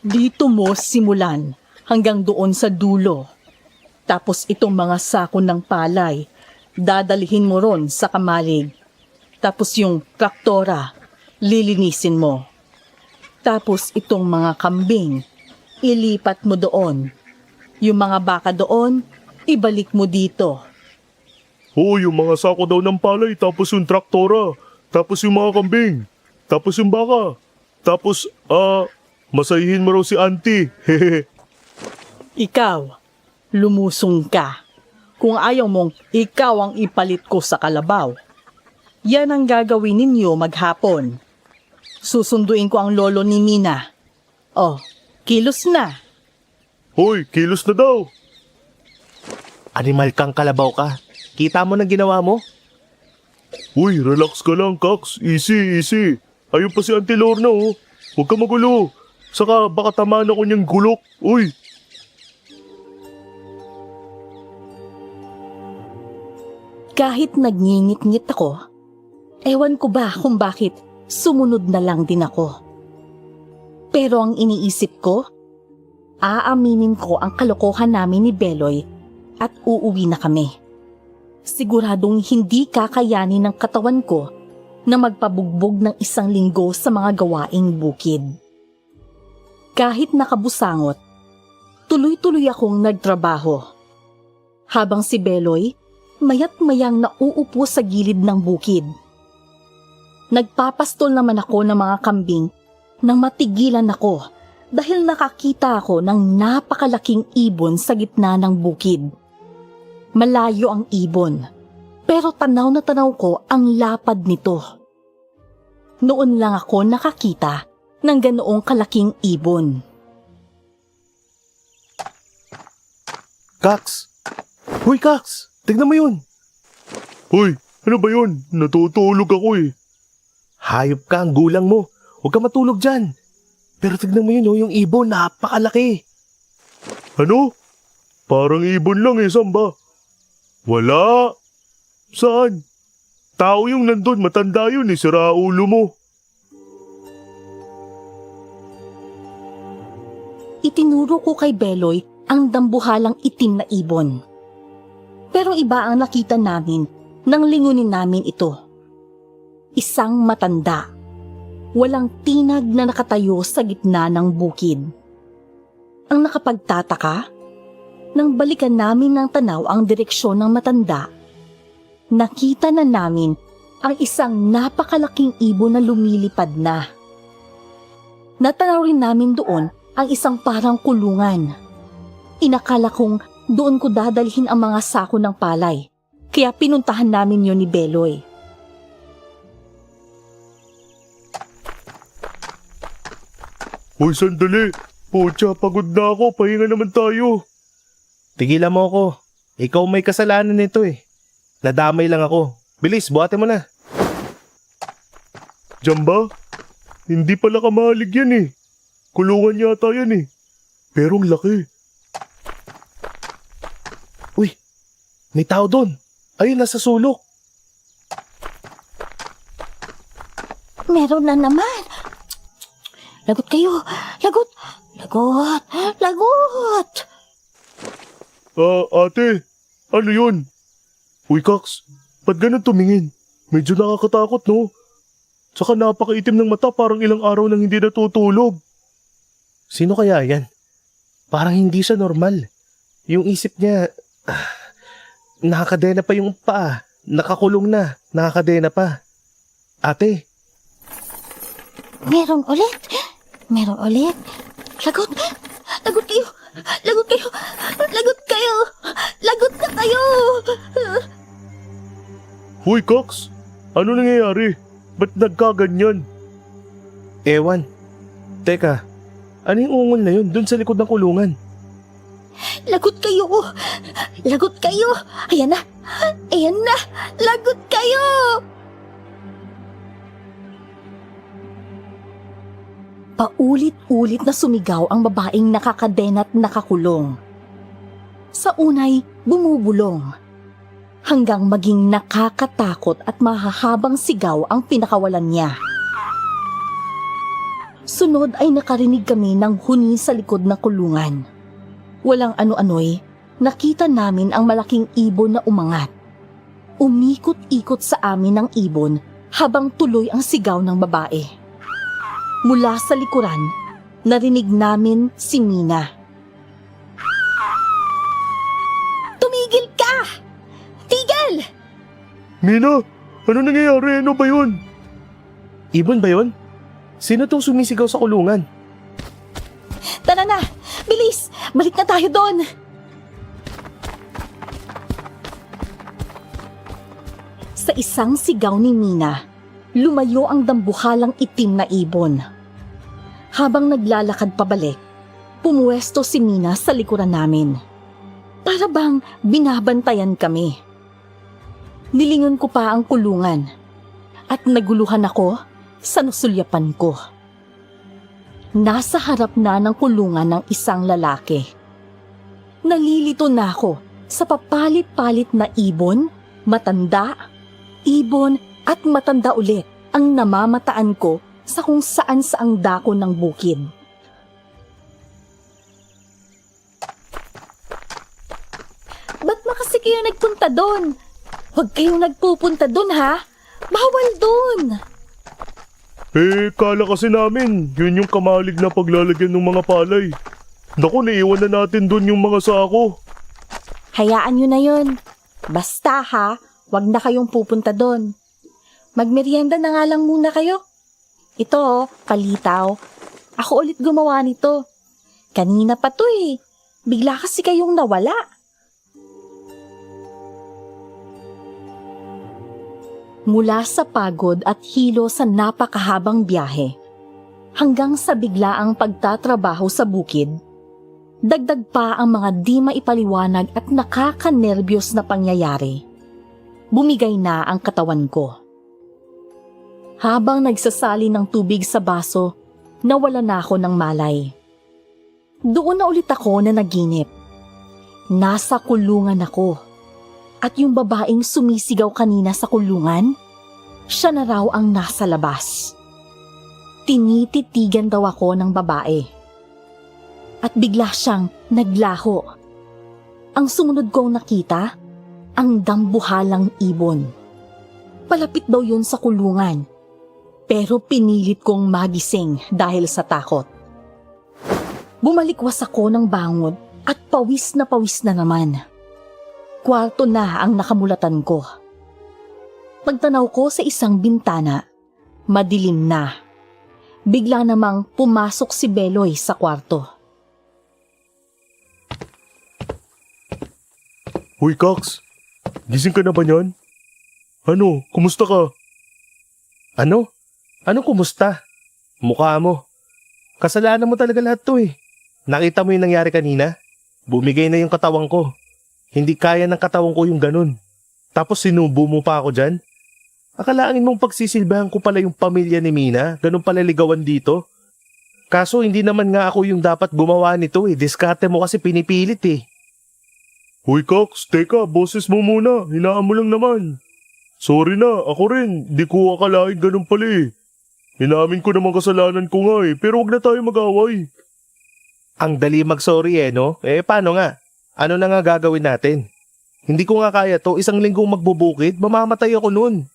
Dito mo simulan hanggang doon sa dulo. Tapos itong mga sako ng palay, dadalhin mo ron sa kamalig. Tapos yung traktora, lilinisin mo. Tapos itong mga kambing, ilipat mo doon. Yung mga baka doon, ibalik mo dito. Oo, yung mga sako daw ng palay, tapos yung traktora, tapos yung mga kambing, tapos yung baka, tapos, masahihin mo raw si auntie. Hehe. Ikaw, lumusong ka. Kung ayaw mong ikaw ang ipalit ko sa kalabaw, yan ang gagawin ninyo maghapon. Susunduin ko ang lolo ni Mina. Oh, kilos na. Hoy, kilos na daw. Animal kang kalabaw ka. Kita mo na ginawa mo? Uy, relax ka lang, Kax. Easy, easy. Ayun pa si Auntie Lorna, oh. Huwag ka magulo. Saka baka tamaan ako niyang gulok. Uy. Kahit nagngingit-ngit ako, ewan ko ba kung bakit sumunod na lang din ako. Pero ang iniisip ko, aaminin ko ang kalokohan namin ni Beloy at uuwi na kami. Siguradong hindi kakayanin ng katawan ko na magpabugbog ng 1 linggo sa mga gawaing bukid. Kahit nakabusangot, tuloy-tuloy akong nagtrabaho. Habang si Beloy, mayat-mayang nauupo sa gilid ng bukid. Nagpapastol naman ako ng mga kambing nang matigilan ako dahil nakakita ako ng napakalaking ibon sa gitna ng bukid. Malayo ang ibon, pero tanaw na tanaw ko ang lapad nito. Noon lang ako nakakita ng ganoong kalaking ibon. Kax! Hoy, Kax! Tignan mo yun! Hoy, ano ba yun? Natutulog ako eh. Hayop ka, ang gulang mo. Huwag ka matulog dyan. Pero tignan mo yun, oh, yung ibon, napakalaki. Ano? Parang ibon lang eh, saan ba? Wala. Saan? Tao yung nandun, matanda yun eh, sira ulo mo. Itinuro ko kay Beloy ang dambuhalang itim na ibon. Pero iba ang nakita namin nang lingunin namin ito. Isang matanda. Walang tinag na nakatayo sa gitna ng bukid. Ang nakapagtataka, nang balikan namin ng tanaw ang direksyon ng matanda, nakita na namin ang isang napakalaking ibon na lumilipad na. Natanaw rin namin doon ang isang parang kulungan. Inakala kong doon ko dadalhin ang mga sako ng palay, kaya pinuntahan namin yon ni Beloy. Hoy, sandali. Pucha, pagod na ako. Pahinga naman tayo. Tigilan mo ako. Ikaw may kasalanan nito eh. Nadamay lang ako. Bilis, buhatin mo na. Diyan ba? Hindi pala kamalig yan eh. Kulungan yata yan eh. Pero ang laki. Uy, may tao doon. Ayun, nasa sulok. Meron na naman. Lagot kayo. Lagot. Lagot. Lagot. Ate. Ano yun? Uy, Kax. Ba't ganun tumingin? Medyo nakakatakot, no? Tsaka napakaitim ng mata, parang ilang araw nang hindi natutulog. Sino kaya yan? Parang hindi siya normal. Yung isip niya, nakakadena pa yung paa. Nakakulong na, nakakadena pa. Ate, Meron ulit. Meron ulit. Lagot! Lagot kayo! Lagot kayo! Lagot kayo! Lagot na kayo! Hoy, Cox! Ano nangyayari? Ba't nagkaganyan? Ewan. Teka, ano yung ungol na yun dun sa likod ng kulungan? Lagot kayo! Lagot kayo! Ayan na! Ayan na! Lagot kayo! Paulit-ulit na sumigaw ang babaeng nakakadena at nakakulong. Sa unay, bumubulong. Hanggang maging nakakatakot at mahahabang sigaw ang pinakawalan niya. Sunod ay nakarinig kami ng huni sa likod ng kulungan. Walang ano-ano'y, nakita namin ang malaking ibon na umangat. Umikot-ikot sa amin ang ibon habang tuloy ang sigaw ng babae. Mula sa likuran, narinig namin si Mina. Tumigil ka! Tigil! Mina, ano nangyayari? Ano ba yun? Ibon ba yun? Sino tong sumisigaw sa kulungan? Tara na! Bilis! Balik na tayo doon! Sa isang sigaw ni Mina, lumayo ang dambuhalang itim na ibon. Habang naglalakad pabalik, pumuwesto si Mina sa likuran namin. Para bang binabantayan kami. Nilingon ko pa ang kulungan at naguluhan ako sa nusulyapan ko. Nasa harap na ng kulungan ng isang lalaki. Nalilito na ako sa papalit-palit na ibon, matanda, ibon at matanda ulit ang namamataan ko sa kung saan saang dako ng bukid. Ba't ba kasi kayo nagpunta doon? Huwag kayong nagpupunta doon ha? Bawal doon! Kala kasi namin, yun yung kamalig na paglalagyan ng mga palay. Naku, naiwan na natin dun yung mga sako. Hayaan nyo na yun. Basta ha, wag na kayong pupunta doon. Magmerienda na nga lang muna kayo. Ito, palitaw. Ako ulit gumawa nito. Kanina pa to eh. Bigla kasi kayong nawala. Mula sa pagod at hilo sa napakahabang biyahe, hanggang sa biglaang pagtatrabaho sa bukid, dagdag pa ang mga di maipaliwanag at nakakanerbiyos na pangyayari. Bumigay na ang katawan ko. Habang nagsasali ng tubig sa baso, nawala na ako ng malay. Doon na ulit ako na naginip. Nasa kulungan ako. At yung babaeng sumisigaw kanina sa kulungan, siya na raw ang nasa labas. Tinititigan daw ako ng babae. At bigla siyang naglaho. Ang sumunod kong nakita, ang dambuhalang ibon. Palapit daw yun sa kulungan. Pero pinilit kong magising dahil sa takot. Bumalikwas ako ng bangon at pawis na naman. Kwarto na ang nakamulatan ko. Pagtanaw ko sa isang bintana, madilim na. Bigla namang pumasok si Beloy sa kwarto. Hoy, Cox! Gising ka na ba niyan? Ano, kumusta ka? Ano? Ano kumusta? Mukha mo. Kasalanan mo talaga lahat to eh. Nakita mo yung nangyari kanina? Bumigay na yung katawan ko. Hindi kaya ng katawan ko yung ganun. Tapos sinubo mo pa ako dyan? Akalaangin mong pagsisilbahan ko pala yung pamilya ni Mina? Ganun pala ligawan dito? Kaso hindi naman nga ako yung dapat gumawa nito eh. Diskarte mo kasi pinipilit eh. Hoy, Cox! Teka, boses mo muna. Hinaan mo lang naman. Sorry na, ako rin. Di ko akalain ganun pala eh. Inamin ko naman kasalanan ko nga eh. Pero wag na tayo mag-away. Ang dali mag-sorry eh, no? Paano nga? Ano na nga gagawin natin? Hindi ko nga kaya to. Isang linggong magbubukid, mamamatay ako nun.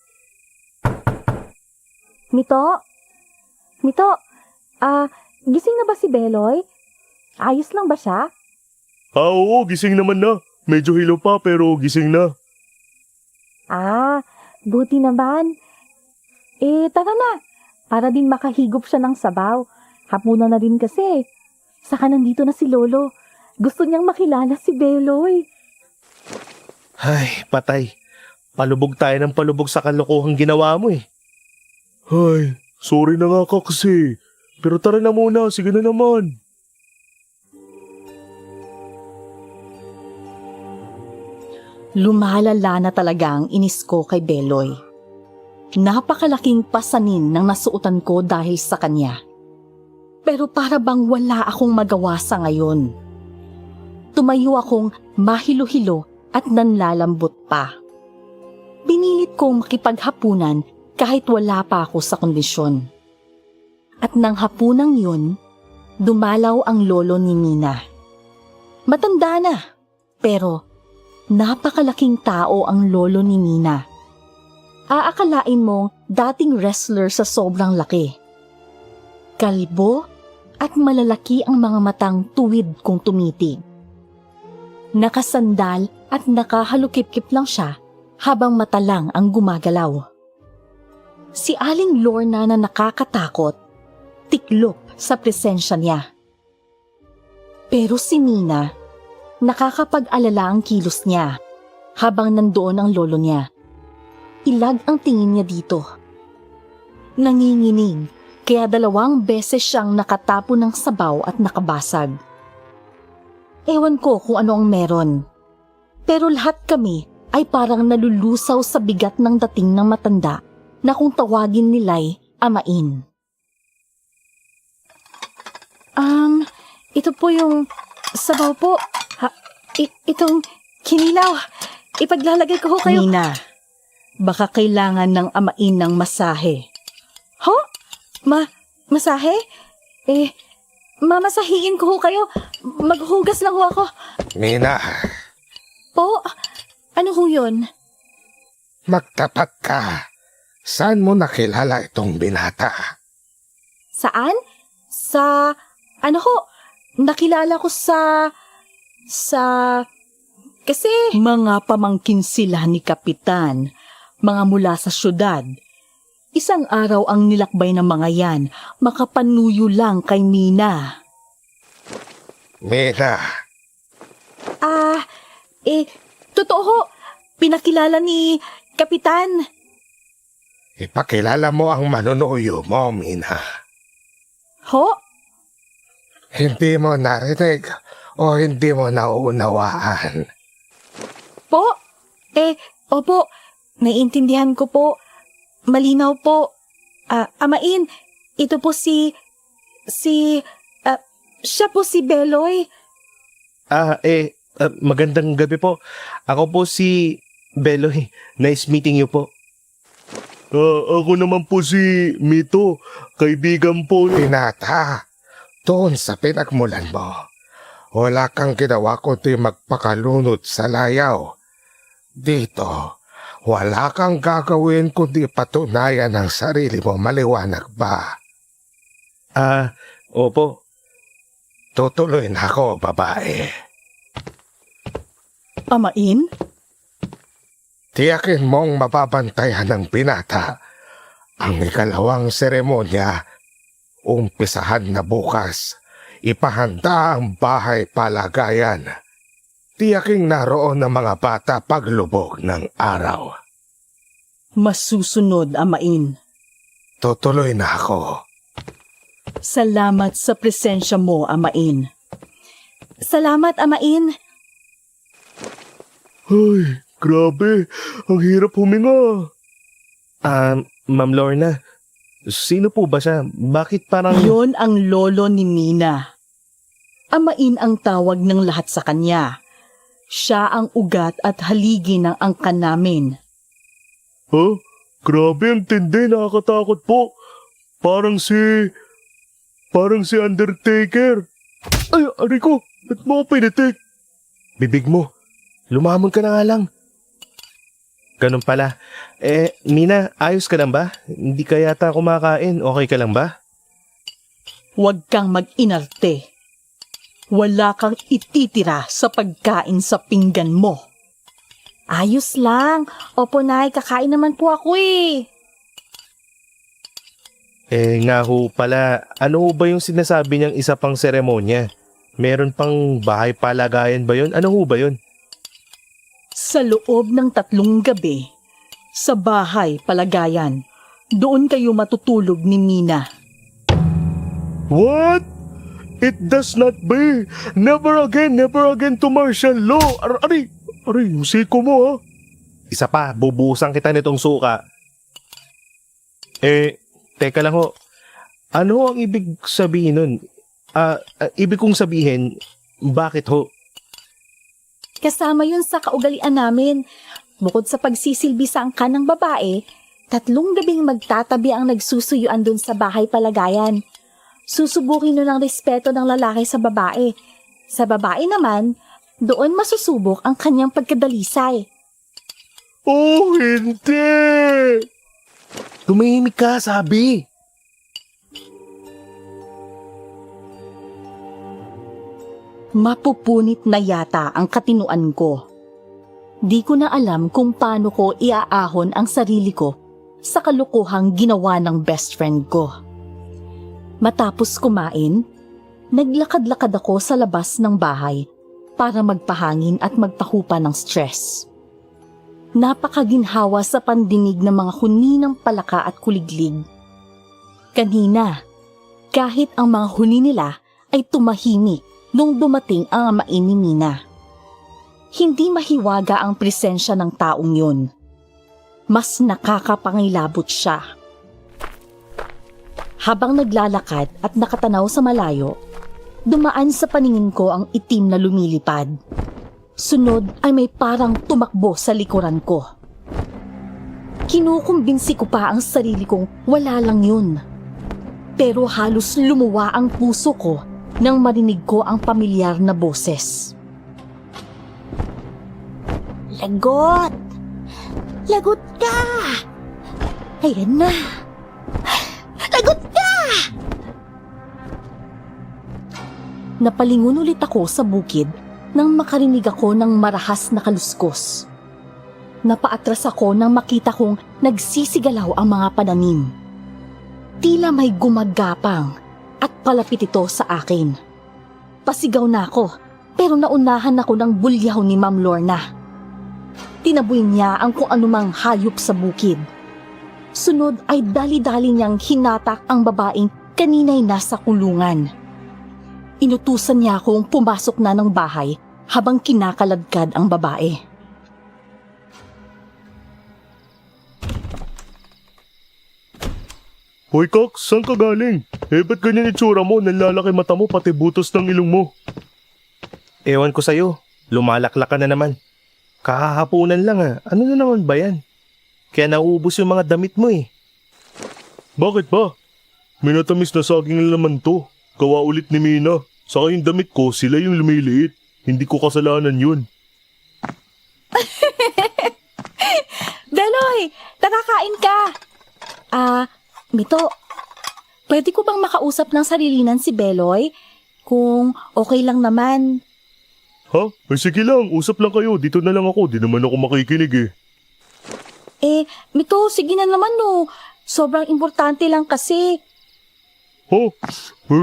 Mito? Mito, gising na ba si Beloy? Ayos lang ba siya? Oo, gising naman na. Medyo hilo pa pero gising na. Buti naman. Tara na. Para din makahigop siya ng sabaw. Hapunan na din kasi. Saka nandito na si Lolo. Gusto niyang makilala si Beloy. Ay, patay. Palubog tayo ng palubog sa kalokohang ginawa mo eh. Ay, sorry na nga kasi. Pero tara na muna, sige na naman. Lumalala na talaga ang inis ko kay Beloy. Napakalaking pasanin ng nasuotan ko dahil sa kanya. Pero para bang wala akong magawa sa ngayon. Tumayo akong mahilo-hilo at nanlalambot pa. Binilit kong makipaghapunan kahit wala pa ako sa kondisyon. At nang hapunang yun, dumalaw ang lolo ni Mina. Matanda na, pero napakalaking tao ang lolo ni Mina. Aakalain mong dating wrestler sa sobrang laki. Kalbo at malalaki ang mga matang tuwid kung tumitig. Nakasandal at nakahalukip-kip lang siya habang mata lang ang gumagalaw. Si Aling Lorna na nakakatakot, tiklop sa presensya niya. Pero si Mina, nakakapag-alala ang kilos niya habang nandoon ang lolo niya. Ilag ang tingin niya dito. Nanginginig, kaya 2 beses siyang nakatapo ng sabaw at nakabasag. Ewan ko kung ano ang meron. Pero lahat kami ay parang nalulusaw sa bigat ng dating ng matanda na kung tawagin nila'y amain. Ito po yung sabaw po. Itong kinilaw. Ipaglalagay ko ho kayo. Mina, baka kailangan ng amain ng masahe. Ho? Masahe? Mamasahiin ko ho kayo. Maghugas lang ho ako. Mina, Po? Ano ho yun? magtapat ka. Saan mo nakilala itong binata? Saan? Ano ho? Nakilala ko kasi Mga pamangkin sila ni Kapitan, mga mula sa syudad. Isang araw ang nilakbay ng mga yan, makapanuyo lang kay Mina. Mina, totoo ho. Pinakilala ni Kapitan. ipakilala mo ang manunuyo mo, Mina. Ho? Hindi mo narinig o hindi mo nauunawaan. Po? Opo. Naiintindihan ko po. Malinaw po. Amain, ito po siya po si Beloy. Magandang gabi po. Ako po si Beloy. Nice meeting you po. Ako naman po si Mito, kaibigan po ni... Binata, doon sa pinagmulan mo, wala kang ginawa kundi magpakalunod sa layaw. Dito, wala kang gagawin kundi patunayan ang sarili mo, maliwanag ba? Opo. Tutuloy na ako, babae. Amain? Tiyakin mong mababantayan ng binata ang ikalawang seremonya. Umpisahan na bukas. Ipahanda ang bahay palagayan. Tiyaking naroon ng mga bata paglubog ng araw. Masusunod, Amain. Tutuloy na ako. Salamat sa presensya mo, Amain. Salamat, Amain. Ay, grabe. Ang hirap huminga. Ma'am Lorna, sino po ba siya? Bakit parang... Yon ang lolo ni Mina. Amain ang tawag ng lahat sa kanya. Siya ang ugat at haligi ng angkan namin. Grabe ang tindi, nakakatakot po. Parang si Undertaker. Ay, Rico, ba't mo ako pinitik? Bibig mo. Lumamon ka na nga lang. Ganun pala. Mina, ayos ka lang ba? Hindi ka yata kumakain. Okay ka lang ba? Huwag kang mag-inarte. Wala kang ititira sa pagkain sa pinggan mo. Ayos lang. Opo, Nay, kakain naman po ako eh. Nga ho pala, ano ho ba yung sinasabi niyang isa pang seremonya? Meron pang bahay palagayan ba yun? Ano ho ba yun? Sa loob ng 3 gabi, sa bahay palagayan, doon kayo matutulog ni Mina. What? It does not be. Never again to martial law. Aray, yung siko mo ha. Isa pa, bubuhusan kita nitong suka. Teka lang ho. Ano ang ibig sabihin nun? Ibig kong sabihin, bakit ho? Kasama yun sa kaugalian namin. Bukod sa pagsisilbi sa angkan ng babae, 3 gabing magtatabi ang nagsusuyuan dun sa bahay palagayan. Susubukin nun ang respeto ng lalaki sa babae. Sa babae naman, doon masusubok ang kanyang pagkadalisay. Oh, hindi! Tumahimik ka, sabi. Mapupunit na yata ang katinuan ko. Di ko na alam kung paano ko iaahon ang sarili ko sa kalukuhang ginawa ng best friend ko. Matapos kumain, naglakad-lakad ako sa labas ng bahay para magpahangin at magpahupa ng stress. Napakaginhawa sa pandinig ng mga huni ng palaka at kuliglig. Kanina, kahit ang mga huni nila ay tumahimik nung dumating ang amain ni Mina. Hindi mahiwaga ang presensya ng taong yun. Mas nakakapangilabot siya. Habang naglalakad at nakatanaw sa malayo, dumaan sa paningin ko ang itim na lumilipad. Sunod ay may parang tumakbo sa likuran ko. Kinukumbinsi ko pa ang sarili kong wala lang yun. Pero halos lumuwa ang puso ko nang marinig ko ang pamilyar na boses. Lagot! Lagot ka! Ayan na! Lagot ka! Napalingon ulit ako sa bukid nang makarinig ako ng marahas na kaluskos. Napaatras ako nang makita kong nagsisigalaw ang mga pananim. Tila may gumagapang at palapit ito sa akin. Pasigaw na ako, pero naunahan ako ng bulyaw ni Ma'am Lorna. Tinaboy niya ang kung anumang hayop sa bukid. Sunod ay dali-dali niyang hinatak ang babaeng kanina'y nasa kulungan. Inutusan niya akong pumasok na ng bahay habang kinakaladkad ang babae. Hoy Cox, saan ka galing? Ba't ganyan itsura mo? Nanlalaki mata mo, pati butos ng ilong mo. Ewan ko sa'yo, lumalaklak ka na naman. Kahahapunan lang Ano na naman ba yan? Kaya nauubos yung mga damit mo eh. Bakit ba? Minatamis na saging naman to. Gawa ulit ni Mina. Saka yung damit ko, sila yung lumiliit. Hindi ko kasalanan yun. Beloy, tara kain ka! Mito, pwede ko bang makausap ng sarilinan si Beloy? Kung okay lang naman. Ha? Sige lang, usap lang kayo. Dito na lang ako. Di naman ako makikinig Mito, sige na naman no. Sobrang importante lang kasi. Well,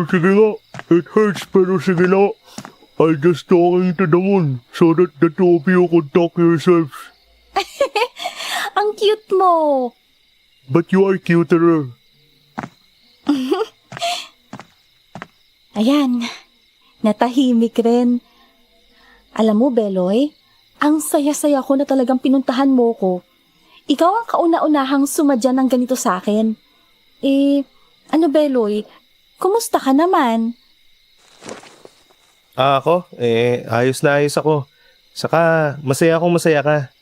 sige nga. It hurts pero sige na. I'll just talking to the moon so that the two of you could talk yourselves. Ang cute mo. But you are cuter. Ayan, natahimik rin. Alam mo, Beloy, ang saya-saya ko na talagang pinuntahan mo ko. Ikaw ang kauna-unahang sumadya ng ganito sa akin. Beloy, kumusta ka naman? Ako? Ayos na ayos ako. Saka, masaya akong masaya ka.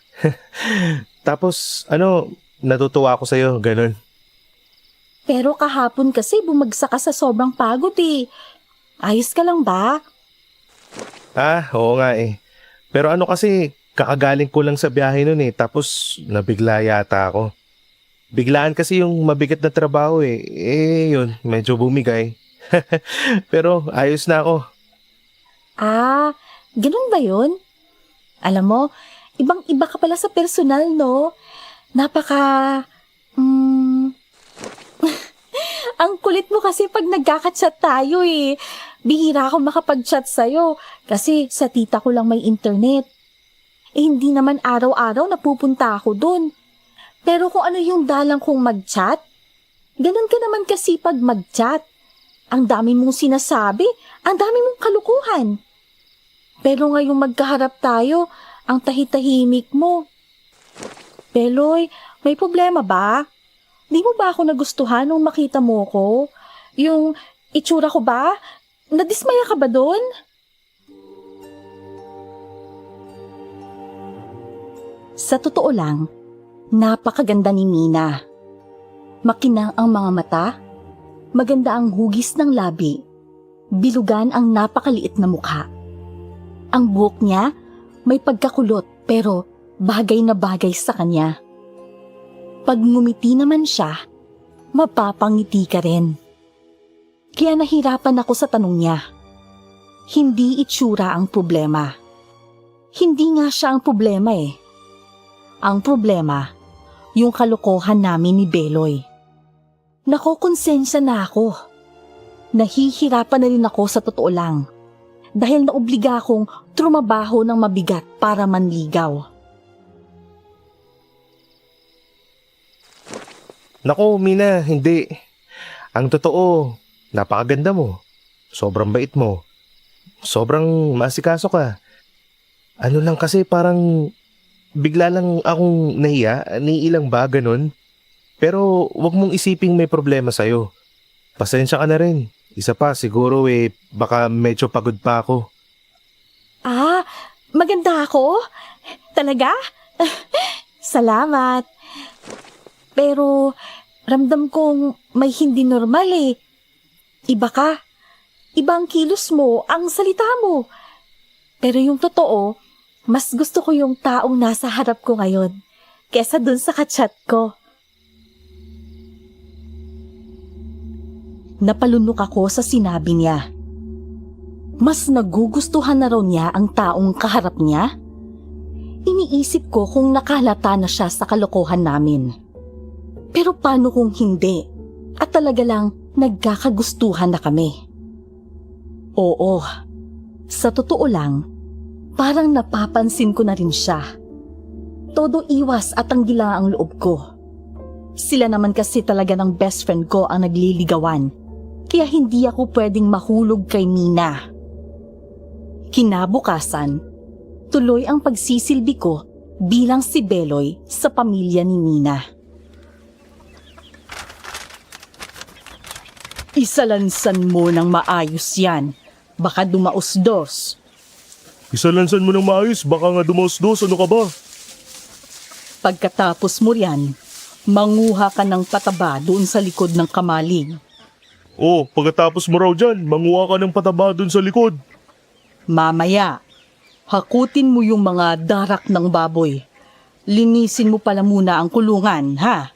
Tapos, natutuwa ako sa'yo, ganun. Pero kahapon kasi bumagsak ka sa sobrang pagod eh. Ayos ka lang ba? Oo nga Pero kasi, kakagaling ko lang sa biyahe nun tapos nabigla yata ako. Biglaan kasi yung mabigat na trabaho yun, medyo bumigay. Pero ayos na ako. Ganun ba yun? Alam mo, ibang-iba ka pala sa personal, no? Ang kulit mo kasi pag nagkaka-chat tayo eh. Bihira ako makapag-chat sa'yo kasi sa tita ko lang may internet. Eh hindi naman araw-araw napupunta ako dun. Pero kung ano yung dalang kong mag-chat, ganun ka naman kasi pag mag-chat. Ang dami mong sinasabi, ang dami mong kalukuhan. Pero ngayong magkaharap tayo, ang tahitahimik mo. Beloy, may problema ba? Di mo ba ako nagustuhan nung makita mo ko? Yung itsura ko ba? Nadismaya ka ba doon? Sa totoo lang, napakaganda ni Mina. Makinang ang mga mata, maganda ang hugis ng labi, bilugan ang napakaliit na mukha. Ang buhok niya may pagkakulot pero bagay na bagay sa kanya. Pag ngumiti naman siya, mapapangiti ka rin. Kaya nahirapan ako sa tanong niya. Hindi itsura ang problema. Hindi nga siya ang problema eh. Ang problema, yung kalokohan namin ni Beloy. Nakokonsensya na ako. Nahihirapan na rin ako sa totoo lang. Dahil naobliga akong trumabaho ng mabigat para manligaw. Nako, Mina, hindi. Ang totoo, napakaganda mo. Sobrang bait mo. Sobrang masikaso ka. Ano lang kasi parang bigla lang akong nahiya, niilang ba ganun? Pero wag mong isiping may problema sa'yo. Pasensya ka na rin. Isa pa, siguro baka medyo pagod pa ako. Ah, maganda ako? Talaga? Salamat. Pero ramdam kong may hindi normal eh. Iba ka. Ibang kilos mo, ang salita mo. Pero yung totoo, mas gusto ko yung taong nasa harap ko ngayon kesa dun sa kachat ko. Napalunok ako sa sinabi niya. Mas nagugustuhan na raw niya ang taong kaharap niya? Iniisip ko kung nakalata na siya sa kalokohan namin. Pero paano kung hindi? At talaga lang nagkakagustuhan na kami. Oo, sa totoo lang, parang napapansin ko na rin siya. Todo iwas at tanggila ang loob ko. Sila naman kasi talaga ng best friend ko ang nagliligawan. Kaya hindi ako pwedeng mahulog kay Mina. Kinabukasan, tuloy ang pagsisilbi ko bilang si Beloy sa pamilya ni Mina. Isalansan mo ng maayos yan. Baka dumaos-dos. Isalansan mo ng maayos, baka nga dumaos-dos, ano ka ba? Pagkatapos mo riyan, manguha ka ng pataba doon sa likod ng kamalig. Oh, pagkatapos mo raw dyan, manguha ka ng pataba dun sa likod. Mamaya, hakutin mo yung mga darak ng baboy. Linisin mo pala muna ang kulungan, ha?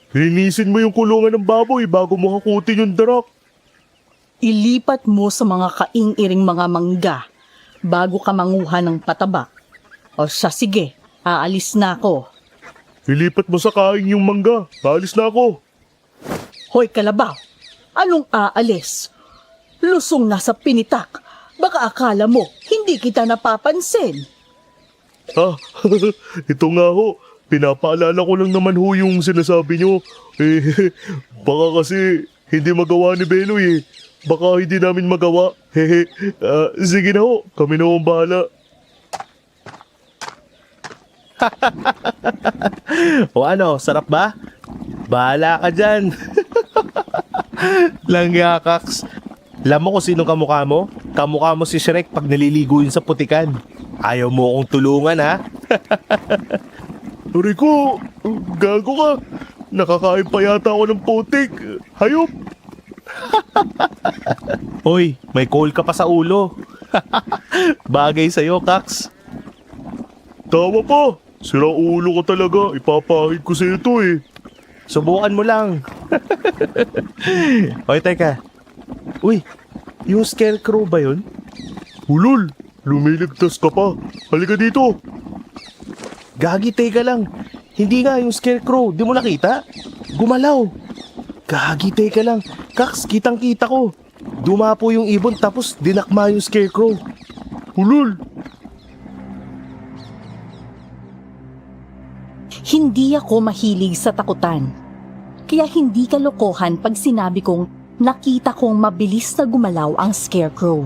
Linisin mo yung kulungan ng baboy bago mo hakutin yung darak. Ilipat mo sa mga kaing-iring mga mangga bago ka manguha ng pataba. O siya, sige, aalis na ako. Ilipat mo sa kaing yung mangga. Alis na ako. Hoy kalabaw, anong aalis? Lusong na sa pinitak. Baka akala mo, hindi kita napapansin. Ha? Ito nga ho. Pinapaalala ko lang naman ho yung sinasabi nyo. Baka kasi hindi magawa ni Beloy eh. Baka hindi namin magawa. Sige na ho. Kami na ho ang bahala. O ano, sarap ba? Bahala ka dyan. Langyakaks. Alam mo kung sinong kamukha mo? Kamukha mo si Shrek pag naliligo yun sa putikan. Ayaw mo akong tulungan ha? Rico, gago ka. Nakakain pa yata ako ng putik. Hayop. Hoy, may coal ka pa sa ulo. Bagay sa'yo, Kax. Tawa pa. Sira ulo ko talaga. Ipapahid ko sa ito eh. Subukan mo lang. Hoy, teka. Uy, yung scarecrow ba yun? Hulol, lumiligtas ka pa. Halika dito. Gagi, teka lang. Hindi nga yung scarecrow. Di mo nakita? Gumalaw. Gagi, teka lang. Kaks, kitang-kita ko. Dumapo yung ibon tapos dinakma yung scarecrow. Ulol! Hindi ako mahilig sa takutan. Kaya hindi kalokohan pag sinabi kong nakita kong mabilis na gumalaw ang scarecrow.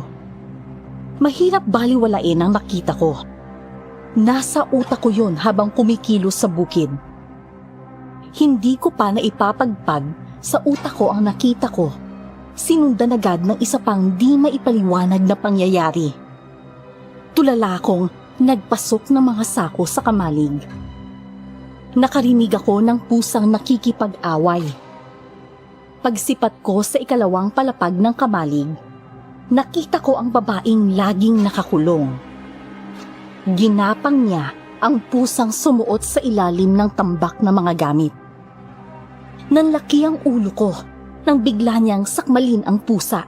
Mahirap baliwalain ang nakita ko. Nasa utak ko yun habang kumikilos sa bukid. Hindi ko pa naipapagpag sa utak ko ang nakita ko. Sinundan agad ng isa pang di maipaliwanag na pangyayari. Tulala akong nagpasok ng mga sako sa kamalig. Nakarinig ako ng pusang nakikipag-away. Pagsipat ko sa ikalawang palapag ng kamalig, nakita ko ang babaeng laging nakakulong. Ginapang niya ang pusang sumuot sa ilalim ng tambak na mga gamit. Nanlaki ang ulo ko nang bigla niyang sakmalin ang pusa.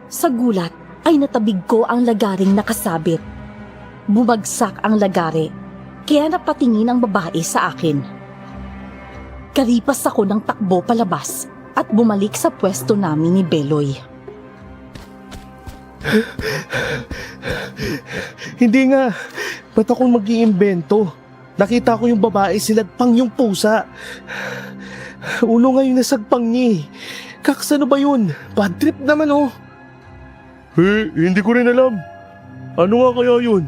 Sa gulat ay natabig ko ang lagaring nakasabit. Bumagsak ang lagari, kaya napatingin ang babae sa akin. Karipas ako ng takbo palabas at bumalik sa pwesto namin ni Beloy. Hindi nga. Ba't ako mag-iimbento? Nakita ko yung babae sinagpang yung pusa. Ulo nga yung nasagpang niya. Kaks, ano ba yun? Bad trip naman oh. Hindi ko rin alam. Ano nga kaya yun?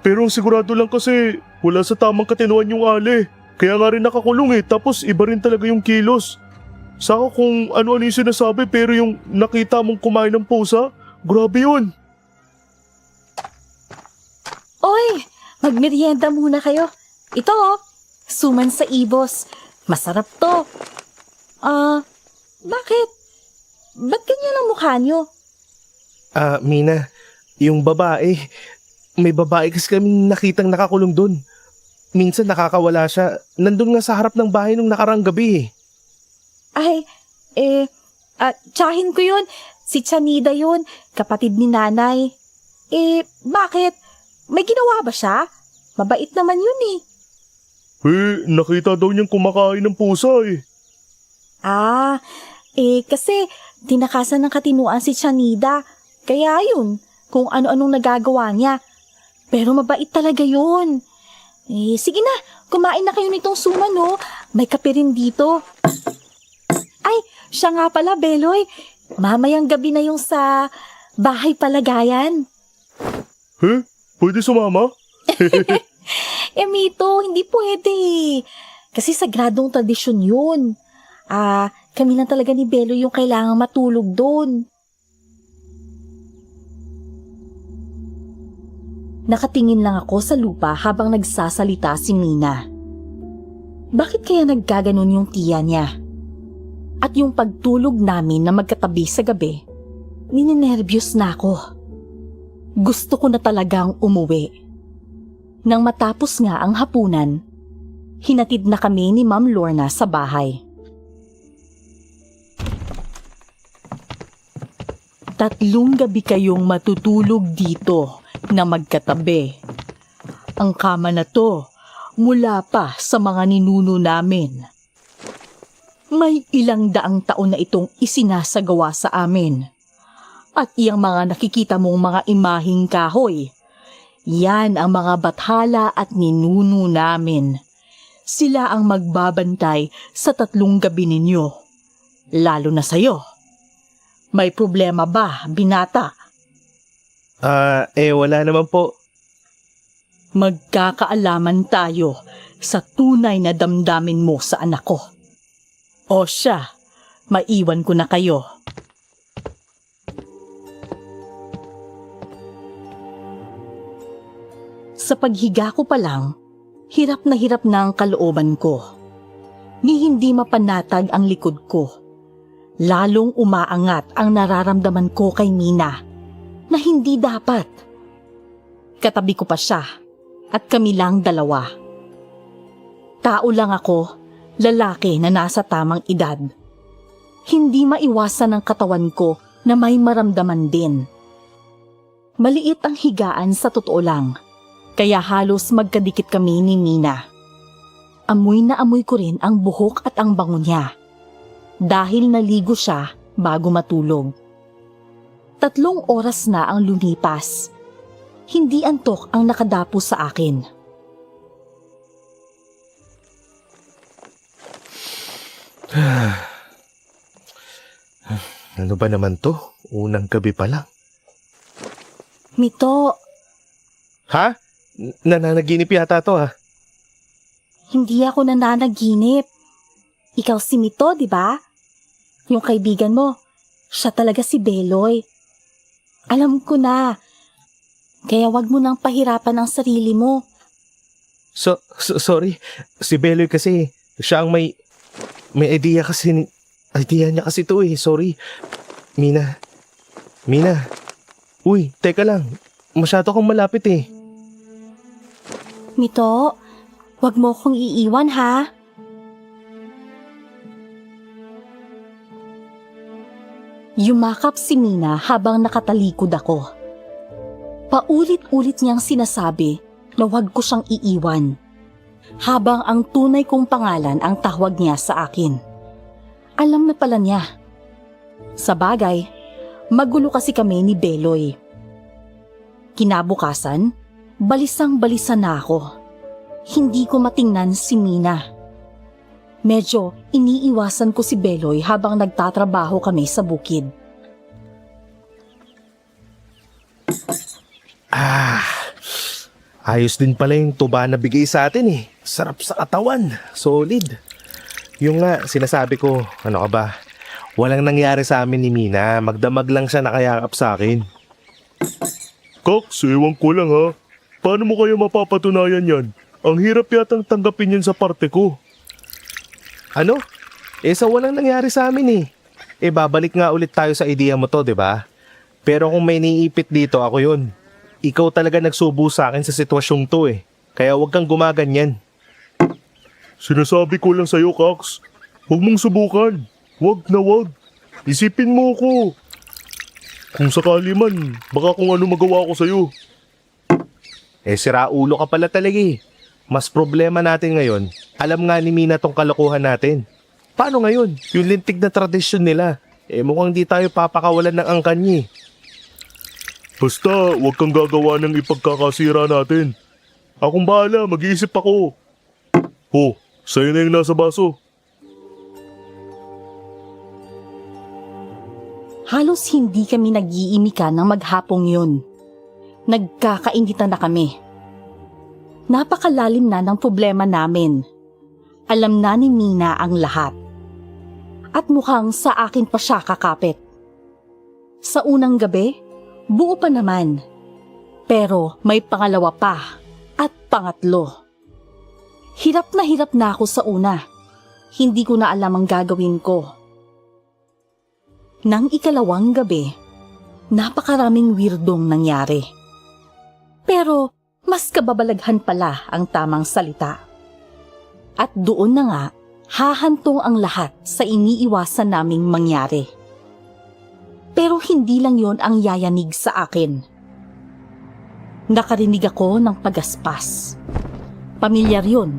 Pero sigurado lang kasi wala sa tamang katinuan yung ali. Kaya nga rin nakakulong tapos iba rin talaga yung kilos. Saka kung ano-ano yung sinasabi pero yung nakita mong kumain ng pusa, grabe yun. Oy, magmerienda muna kayo. Ito suman sa ibos. Masarap to. Bakit? Ba't ganyan ang mukha nyo? Mina, yung babae, may babae kasi kaming nakitang nakakulong dun. Minsan nakakawala siya. Nandun nga sa harap ng bahay nung nakarang gabi Ay, tsahin ko yun. Si Chanida yun, kapatid ni nanay. Bakit? May ginawa ba siya? Mabait naman yun Nakita daw niyang kumakain ng pusa Kasi tinakasan ng katinuan si Chanida. Kaya yun, kung ano-anong nagagawa niya. Pero mabait talaga yun. Sige na, kumain na kayo nitong suman May kape rin dito. Ay, siya nga pala, Beloy. Mamayang gabi na yung sa bahay palagayan. Pwede sumama? Mito, hindi pwede. Kasi sagradong tradisyon yun. Kami lang talaga ni Beloy yung kailangang matulog doon. Nakatingin lang ako sa lupa habang nagsasalita si Mina. Bakit kaya naggaganon yung tiya niya? At yung pagtulog namin na magkatabi sa gabi, nininervyos na ako. Gusto ko na talagang umuwi. Nang matapos nga ang hapunan, hinatid na kami ni Ma'am Lorna sa bahay. 3 gabi kayong matutulog dito na magkatabi. Ang kama na to mula pa sa mga ninuno namin. May ilang daang taon na itong isinasagawa sa amin. At iyang mga nakikita mong mga imaheng kahoy, yan ang mga bathala at ninuno namin. Sila ang magbabantay sa 3 gabi ninyo. Lalo na sa'yo. May problema ba, binata? Wala naman po. Magkakaalaman tayo sa tunay na damdamin mo sa anak ko. O siya, maiwan ko na kayo. Sa paghiga ko pa lang, hirap na ang kalooban ko. Ni hindi mapanatag ang likod ko. Lalong umaangat ang nararamdaman ko kay Mina na hindi dapat. Katabi ko pa siya at kami lang 2. Tao lang ako, lalaki na nasa tamang edad. Hindi maiwasan ng katawan ko na may maramdaman din. Maliit ang higaan sa totoo lang, kaya halos magkadikit kami ni Mina. Amoy na amoy ko rin ang buhok at ang bango niya. dahil naligo siya bago matulog. 3 oras na ang lumipas. Hindi antok ang nakadapo sa akin. Ano ba naman to? Unang gabi pa lang. Mito, Ha? Nananaginip yata to ha? hindi ako nananaginip. Ikaw si Mito, di ba? Yung kaibigan mo, siya talaga si Beloy. Alam ko na. Kaya wag mo nang pahirapan ang sarili mo. Sorry. Si Beloy kasi, siya ang may idea kasi, idea niya kasi to eh. Sorry. Mina. Uy, teka lang. Masyado kang malapit eh. Mito, wag mo kong iiwan ha. Yumakap si Mina habang nakatalikod ako. Paulit-ulit niyang sinasabi na wag ko siyang iiwan. Habang ang tunay kong pangalan ang tawag niya sa akin. Alam na pala niya. Sa bagay, magulo kasi kami ni Beloy. Kinabukasan, balisang-balisa na ako. Hindi ko matingnan si Mina. Medyo iniiwasan ko si Beloy habang nagtatrabaho kami sa bukid. Ayos din pala yung tuba na bigay sa atin eh. Sarap sa katawan. Solid. Yung nga, sinasabi ko, ano ka ba? Walang nangyari sa amin ni Mina. Magdamag lang siya nakayakap sa akin. Cox, ewan ko lang ha. Paano mo kaya mapapatunayan yan? Ang hirap yatang tanggapin yan sa parte ko. Ano? Sa walang nangyari sa amin eh. Babalik nga ulit tayo sa ideya mo to, di ba? Pero kung may niipit dito, ako yun. Ikaw talaga nagsubo sa akin sa sitwasyong to eh. Kaya huwag kang gumaganyan. Sinasabi ko lang sa'yo, Cox. Huwag mong subukan. Wag na wag. Isipin mo ako. Kung sakali man, baka kung ano magawa ko sa'yo. Sira ulo ka pala talaga eh. Mas problema natin ngayon, alam nga ni Mina tong kalokohan natin. Paano ngayon? Yung lintig na tradisyon nila. Mukhang di tayo papakawalan ng angkan. Basta, wag kang gagawa ng ipagkakasira natin. Akong bahala, mag-iisip ako. Oh, sa'yo na yung nasa baso. Halos hindi kami nag-iimikan ng maghapong yun. Nagkakainitan na kami. Napakalalim na ng problema namin. Alam na ni Mina ang lahat. At mukhang sa akin pa siya kakapit. Sa unang gabi, buo pa naman. Pero may pangalawa pa at pangatlo. Hirap na ako sa una. Hindi ko na alam ang gagawin ko. Nang ikalawang gabi, napakaraming weirdong nangyari. Pero mas kababalaghan pala ang tamang salita. At doon na nga, hahantong ang lahat sa iniiwasan naming mangyari. Pero hindi lang yon ang yayanig sa akin. Nakarinig ako ng pagaspas. Pamilyar yun,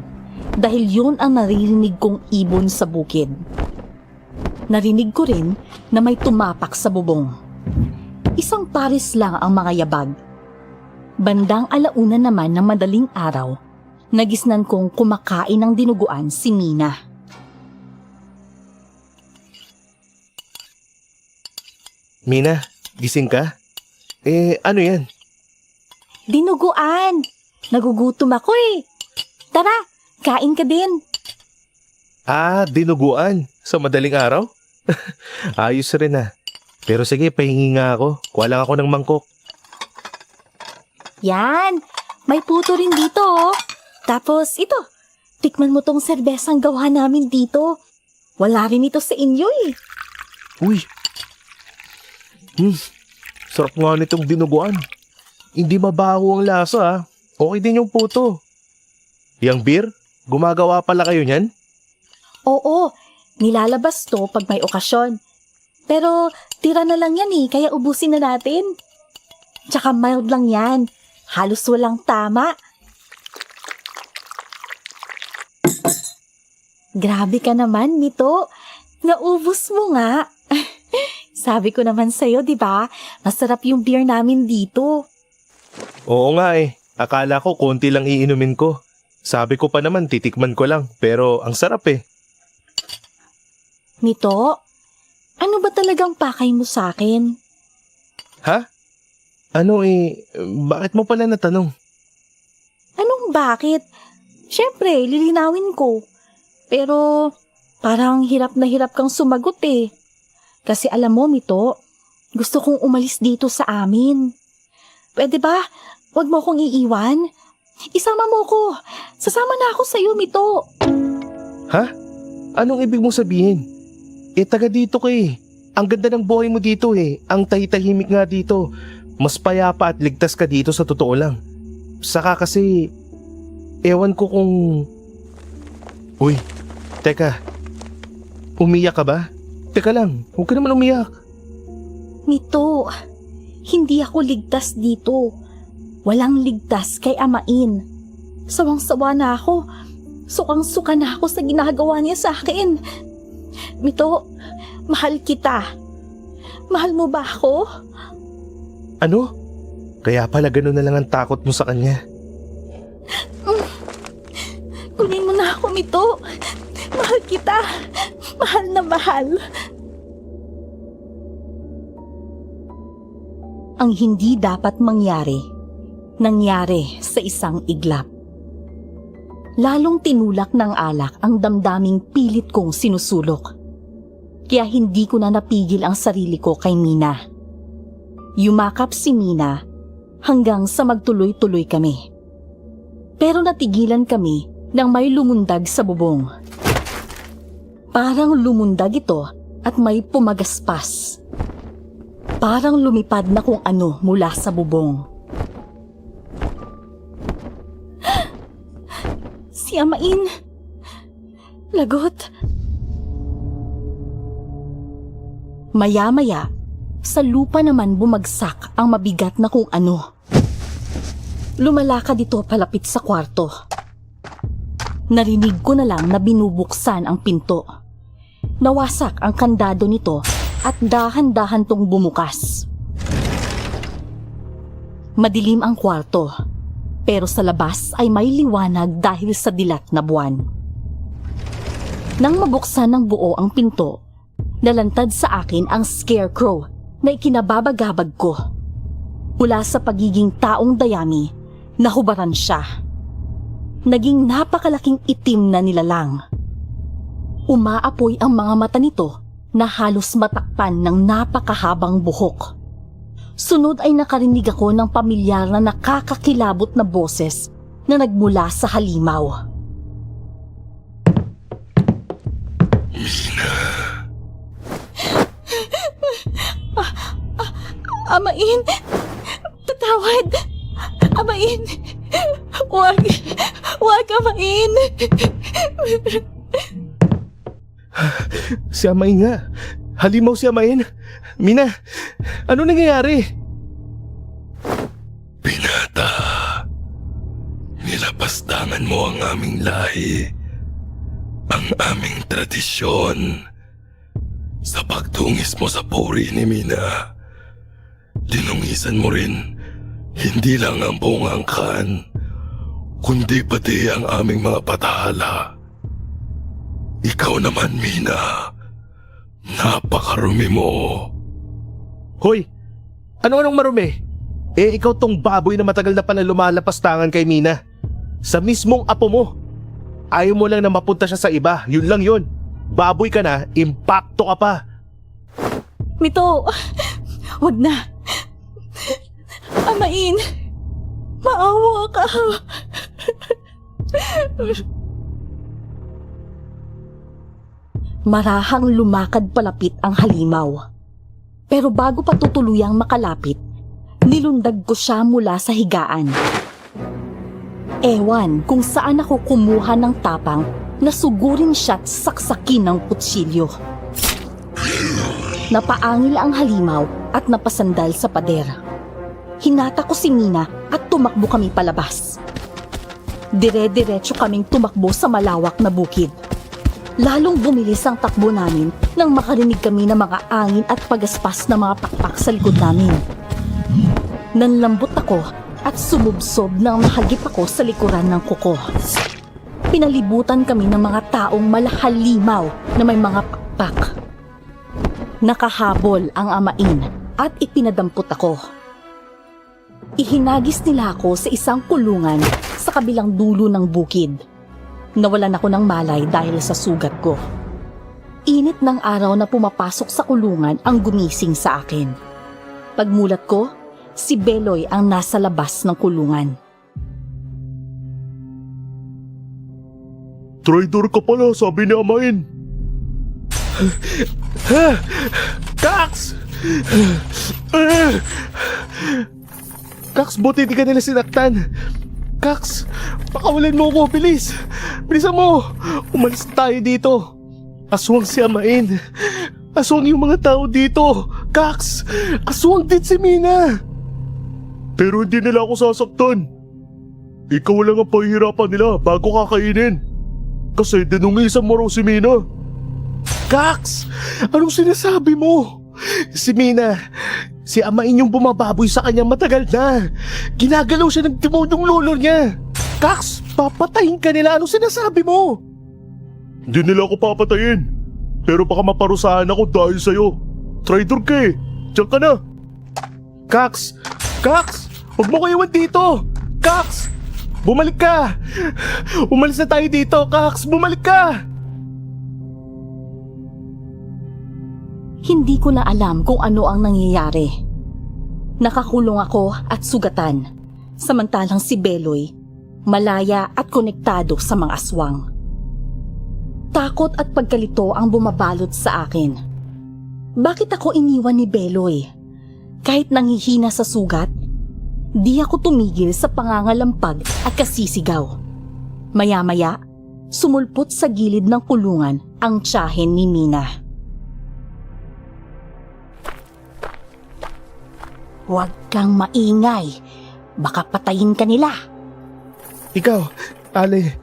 dahil yun ang naririnig kong ibon sa bukid. Narinig ko rin na may tumapak sa bubong. Isang pares lang ang mga yabag. Bandang 1:00 naman ng madaling araw, nagisnan kong kumakain ng dinuguan si Mina. Mina, gising ka? Ano yan? Dinuguan! Nagugutom ako eh. Tara, kain ka din. Dinuguan. Sa madaling araw? Ayos rin ah. Pero sige, pahingi nga ako. Kuha lang ako ng mangkok. Yan, may puto rin dito oh. Tapos ito, tikman mo tong serbesang gawa namin dito. Wala rin ito sa inyo eh. Uy! Sarap nga nitong dinuguan. Hindi mabaho ang lasa ah. Okay din yung puto. Yang beer? Gumagawa pala kayo niyan? Oo, nilalabas to pag may okasyon. Pero tira na lang yan eh, kaya ubusin na natin. Tsaka mild lang yan. Halos walang tama. Grabe ka naman, Mito. Naubos mo nga. Sabi ko naman sa'yo, di ba? Masarap yung beer namin dito. Oo nga eh. Akala ko konti lang iinumin ko. Sabi ko pa naman titikman ko lang, pero ang sarap eh. Mito, ano ba talagang pakay mo sa akin? Ha? Ano eh, bakit mo pala natanong? Anong bakit? Siyempre, lilinawin ko. Pero parang hirap na hirap kang sumagot eh. Kasi alam mo, Mito, gusto kong umalis dito sa amin. Pwede ba? Huwag mo akong iiwan. Isama mo ko. Sasama na ako sa'yo, Mito. Ha? Anong ibig mong sabihin? Eh, taga dito ka eh. Ang ganda ng buhay mo dito eh. Ang tahitahimik nga dito. Mas payapa at ligtas ka dito sa totoo lang. Saka kasi, ewan ko kung... Uy, teka. Umiyak ka ba? Teka lang, huwag ka naman umiyak. Mito, hindi ako ligtas dito. Walang ligtas kay Amain. Sawang-sawa na ako. Sukang-suka na ako sa ginagawa niya sa akin. Mito, mahal kita. Mahal mo ba ako? Ano? Kaya pala ganun na lang ang takot mo sa kanya. Kunin mo na ako, Mito. Mahal kita. Mahal na mahal. Ang hindi dapat mangyari, nangyari sa isang iglap. Lalong tinulak ng alak ang damdaming pilit kong sinusulok. Kaya hindi ko na napigil ang sarili ko kay Mina. Yumakap si Mina hanggang sa magtuloy-tuloy kami. Pero natigilan kami nang may lumundag sa bubong. Parang lumundag ito at may pumagaspas. Parang lumipad na kung ano mula sa bubong. Si Amain. Lagot. Maya-maya, sa lupa naman bumagsak ang mabigat na kung ano. Lumalakad ito palapit sa kwarto. Narinig ko na lang na binubuksan ang pinto. Nawasak ang kandado nito at dahan-dahan tong bumukas. Madilim ang kwarto, pero sa labas ay may liwanag dahil sa dilat na buwan. Nang mabuksan ng buo ang pinto, nalantad sa akin ang scarecrow na ikinababagabag ko. Mula sa pagiging taong dayami, nahubaran siya. Naging napakalaking itim na nilalang. Umaapoy ang mga mata nito na halos matakpan ng napakahabang buhok. Sunod ay nakarinig ako ng pamilyar na nakakakilabot na boses na nagmula sa halimaw. Amain! Tatawad! Amain! Huwag! Huwag, Amain! Si Amain nga. Halimaw si Amain. Mina, ano nangyayari? Binata, nilapastangan mo ang aming lahi, ang aming tradisyon. Sa pagtungis mo sa puri ni Mina, dinungisan mo rin hindi lang ang buong angkan, kundi pati ang aming mga patala. Ikaw naman, Mina, napakarumi mo. Hoy, anong marumi? Eh ikaw tong baboy na matagal na pala lumalapastangan kay Mina. Sa mismong apo mo. Ayaw mo lang na mapunta siya sa iba, yun lang yun. Baboy ka na, impacto ka pa. Mito, wag na. Amain, maawa ka. Marahang lumakad palapit ang halimaw. Pero bago pa tutuluyang makalapit, nilundag ko siya mula sa higaan. Ewan kung saan ako kumuha ng tapang na sugurin siya at saksakin ng kutsilyo. Napaangil ang halimaw at napasandal sa pader. Hinata ko si Mina at tumakbo kami palabas. Dire-diretso kaming tumakbo sa malawak na bukid. Lalong bumilis ang takbo namin nang makarinig kami ng mga angin at pagaspas ng mga pakpak sa likod namin. Nanlambot ako at sumubsob nang mahagip ako sa likuran ng kuko. Pinalibutan kami ng mga taong malahalimaw na may mga pakpak. Nakahabol ang amain at ipinadampot ako. Ihinagis nila ako sa isang kulungan sa kabilang dulo ng bukid. Nawalan ako ng malay dahil sa sugat ko. Init ng araw na pumapasok sa kulungan ang gumising sa akin. Pagmulat ko, si Beloy ang nasa labas ng kulungan. Traitor ka pala, sabi ni Amain. Kax! Kax, buti di ka nila sinaktan. Kax, pakawalan mo ko, bilis! Bilisan mo! Umalis tayo dito. Aswang si Amain. Aswang yung mga tao dito. Kax, aswang din si Mina. Pero hindi nila ako sasaktan. Ikaw lang ang pahihirapan nila bago kakainin. Kasi dinungisan mo raw si Mina. Kax, anong sinasabi mo? Si Mina, si Amain yung bumababoy sa kanyang matagal na. Ginagalaw siya ng demonong lolo niya. Kax, papatayin ka nila. Anong sinasabi mo? Hindi nila ako papatayin. Pero baka maparusahan ako dahil sa'yo. Traitor ka eh. Diyan ka na. Kax! Kax! Huwag mo ko iwan dito! Kax! Bumalik ka! Umalis na tayo dito, Kax! Bumalik ka! Hindi ko na alam kung ano ang nangyayari. Nakakulong ako at sugatan, samantalang si Beloy, malaya at konektado sa mga aswang. Takot at pagkalito ang bumabalot sa akin. Bakit ako iniwan ni Beloy? Kahit nanghihina sa sugat, di ako tumigil sa pangangalampag at kasisigaw. Maya-maya, sumulpot sa gilid ng kulungan ang tiyahin ni Mina. Huwag kang maingay. Baka patayin ka nila. Ikaw, Ale.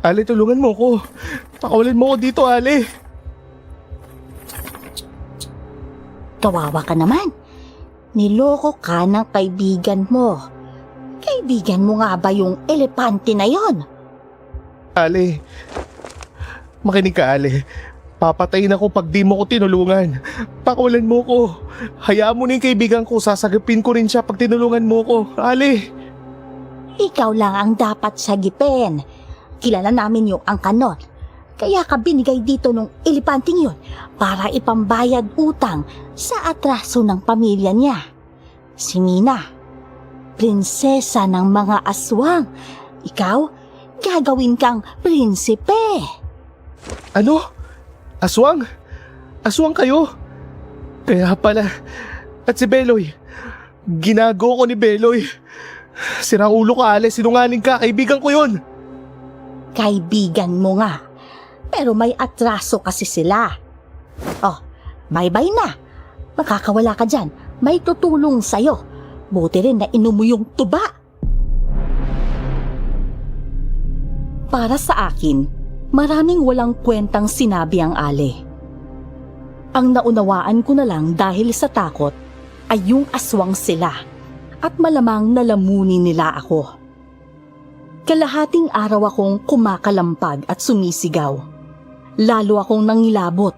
Ale, tulungan mo ko. Pakawalan mo ko dito, Ale. Kawawa ka naman. Niloko ka ng kaibigan mo. Kaibigan mo nga ba yung elepante na yon? Ale. Makinig ka, Ale. Papatayin ako pag di mo ko tinulungan. Pakawalan mo ko. Hayaan mo na yung kaibigan ko. Sasagapin ko rin siya pag tinulungan mo ko. Ale. Ikaw lang ang dapat sagipin. Kilala namin yung angkanot. Kaya ka binigay dito nung elepanting yun para ipambayad utang sa atraso ng pamilya niya. Si Mina, prinsesa ng mga aswang. Ikaw, gagawin kang prinsipe. Ano? Aswang? Aswang kayo? Kaya pala. At si Beloy. Ginago ko ni Beloy. Sirang ulo ka, Ale. Sinungaling ka. Kaibigan ko yun. Kaibigan mo nga. Pero may atraso kasi sila. Oh, bye-bye na. Makakawala ka dyan. May tutulong sa'yo. Buti rin na inom mo yung tuba. Para sa akin, maraming walang kwentang sinabi ang Ale. Ang naunawaan ko na lang dahil sa takot ay yung aswang sila at malamang nalamunin nila ako. Kalahating araw akong kumakalampag at sumisigaw. Lalo akong nangilabot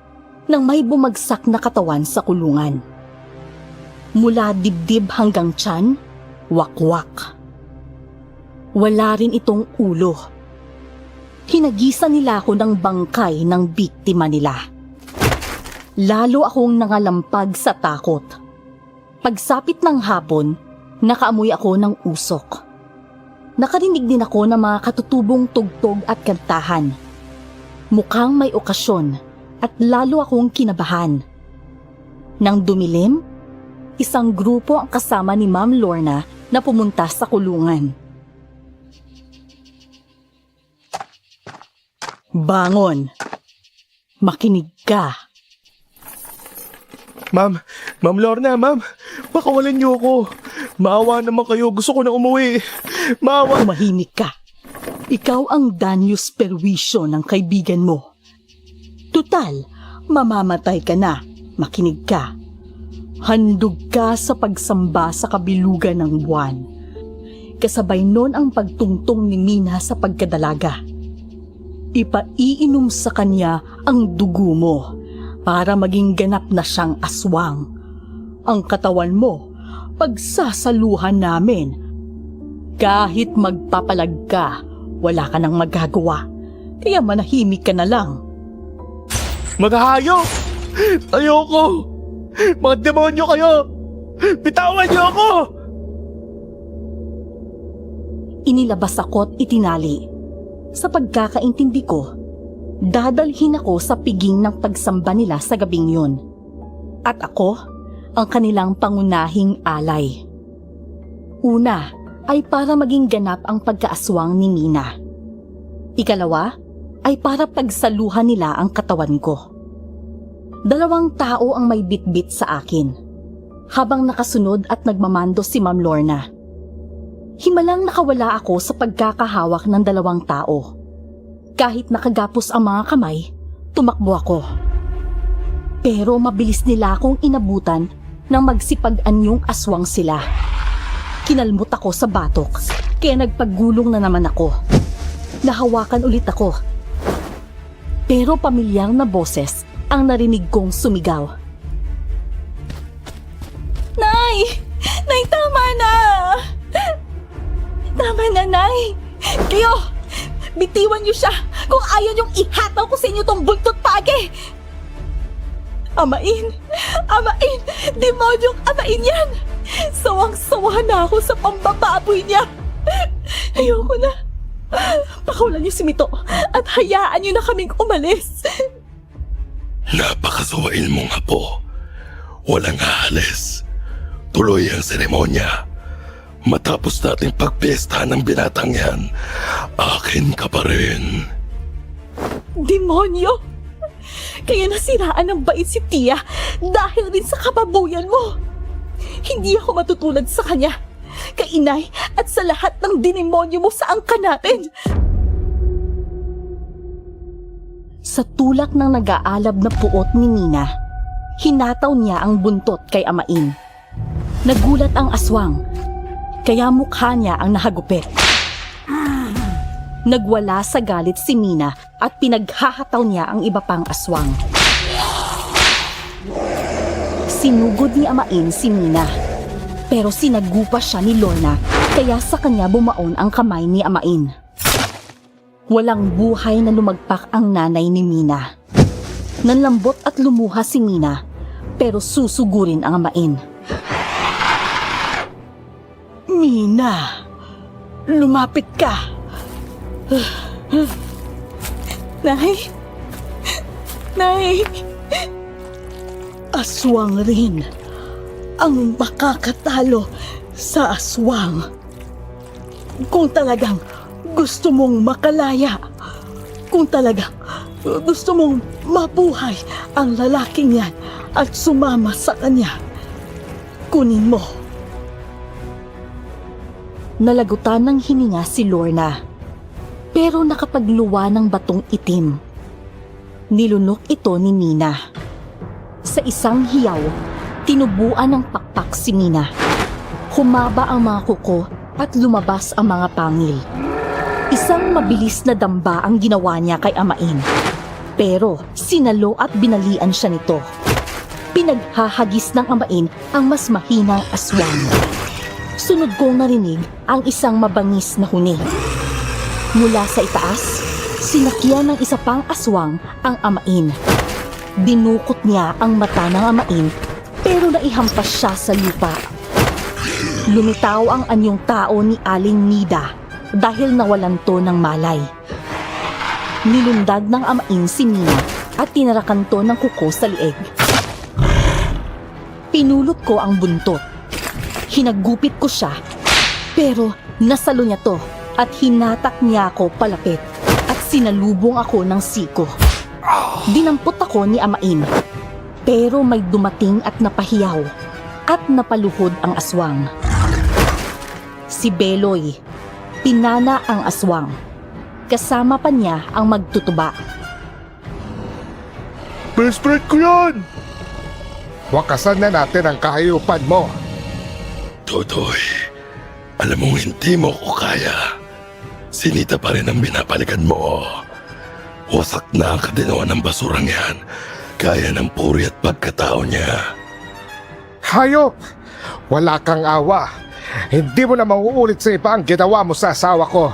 nang may bumagsak na katawan sa kulungan. Mula dibdib hanggang tiyan, wakwak. Wala rin itong ulo. Hinagisan nila ako ng bangkay ng biktima nila. Lalo akong nangalampag sa takot. Pagsapit ng hapon, nakaamoy ako ng usok. Nakarinig din ako ng mga katutubong tugtog at kantahan. Mukhang may okasyon at lalo akong kinabahan. Nang dumilim, isang grupo ang kasama ni Ma'am Lorna na pumunta sa kulungan. Bangon! Makinig ka! Ma'am Lorna, ma'am. Pakawalan niyo ako. Maawa naman kayo. Gusto ko na umuwi. Maawa. Tumahimik ka. Ikaw ang Danius Perwisyo ng kaibigan mo. Tutal, mamamatay ka na. Makinig ka. Handog ka sa pagsamba sa kabilugan ng buwan. Kasabay nun ang pagtungtong ni Mina sa pagkadalaga. Ipaiinom sa kanya ang dugo mo para maging ganap na siyang aswang. Ang katawan mo, pagsasaluhan namin. Kahit magpapalag ka, wala ka nang magagawa. Kaya manahimik ka na lang. Maghahayop! Ayoko! Mga demonyo kayo! Bitawan niyo ako! Inilabas ako at itinali. Sa pagkakaintindi ko, dadalhin ako sa piging ng pagsamba nila sa gabing yun. At ako, ang kanilang pangunahing alay. Una, ay para maging ganap ang pagkaaswang ni Mina. Ikalawa, ay para pagsaluhan nila ang katawan ko. 2 tao ang may bitbit sa akin, habang nakasunod at nagmamando si Ma'am Lorna. Himalang nakawala ako sa pagkakahawak ng 2 tao. Kahit nakagapos ang mga kamay, tumakbo ako. Pero mabilis nila akong inabutan nang magsipag-anyong aswang sila. Kinalmot ako sa batok, kaya nagpagulong na naman ako. Nahawakan ulit ako. Pero pamilyar na boses ang narinig kong sumigaw. Nay! Nay, tama na! Tama na, Nay! Kayo! Bitiwan niyo siya kung ayaw niyong ihataw ko sa inyo tong buntot pagi! Amain! Amain! Demonyong amain yan! Sawang-sawa na ako sa pambababoy niya! Ayoko na! Pakawalan niyo si Mito at hayaan niyo na kaming umalis! Napakasuwail mong apo. Walang aalis. Tuloy ang seremonya. Matapos nating pagpesta ng binatang yan, akin ka pa rin. Demonyo! Kaya nasiraan ng bait si Tia dahil din sa kababuyan mo. Hindi ako matutulad sa kanya, kay inay at sa lahat ng dinemonyo mo sa angka natin. Sa tulak ng nag-aalab na puot ni Mina, hinataw niya ang buntot kay Amain. Nagulat ang aswang, kaya mukha niya ang nahagupit. Nagwala sa galit si Mina at pinaghahataw niya ang iba pang aswang. Sinugod ni Amain si Mina, pero sinagupa siya ni Lorna kaya sa kanya bumaon ang kamay ni Amain. Walang buhay na lumagpak ang nanay ni Mina. Nanlambot at lumuha si Mina, pero susugurin ang Amain. Mina, lumapit ka. Nay? Nay? Aswang rin ang makakatalo sa aswang. Kung talagang gusto mong makalaya, kung talagang gusto mong mabuhay ang lalaking yan at sumama sa kanya, kunin mo. Nalagutan ng hininga si Lorna, pero nakapagluwa ng batong itim. Nilunok ito ni Mina. Sa isang hiyaw, tinubuan ng pakpak si Mina. Humaba ang mga kuko at lumabas ang mga pangil. Isang mabilis na damba ang ginawa niya kay Amain. Pero sinalo at binalian siya nito. Pinaghahagis ng Amain ang mas mahinang aswang. Sunod kong narinig ang isang mabangis na huni. Mula sa itaas, sinakyan ng isa pang aswang ang Amain. Dinukot niya ang mata ng Amain pero naihampas siya sa lupa. Lumitaw ang anyong tao ni Aling Nida dahil nawalan to ng malay. Nilundag ng Amain si Mina at tinarakan to ng kuko sa lieg. Pinulot ko ang buntot. Hinagupit ko siya, pero nasalo niya to at hinatak niya ako palapit at sinalubong ako ng siko. Dinampot ako ni Amain, pero may dumating at napahiyaw at napaluhod ang aswang. Si Beloy, pinana ang aswang. Kasama pa niya ang magtutuba. Best friend ko yan! Wakasan na natin ang kahayupan mo. Totoy, alam mong hindi mo ko kaya. Sinita pa rin ang binabalikan mo. Wasak na ang kadinawan ng basurang yan. Kaya ng puri at pagkatao niya. Hayop! Wala kang awa. Hindi mo na mauulit sa iba ang ginawa mo sa asawa ko.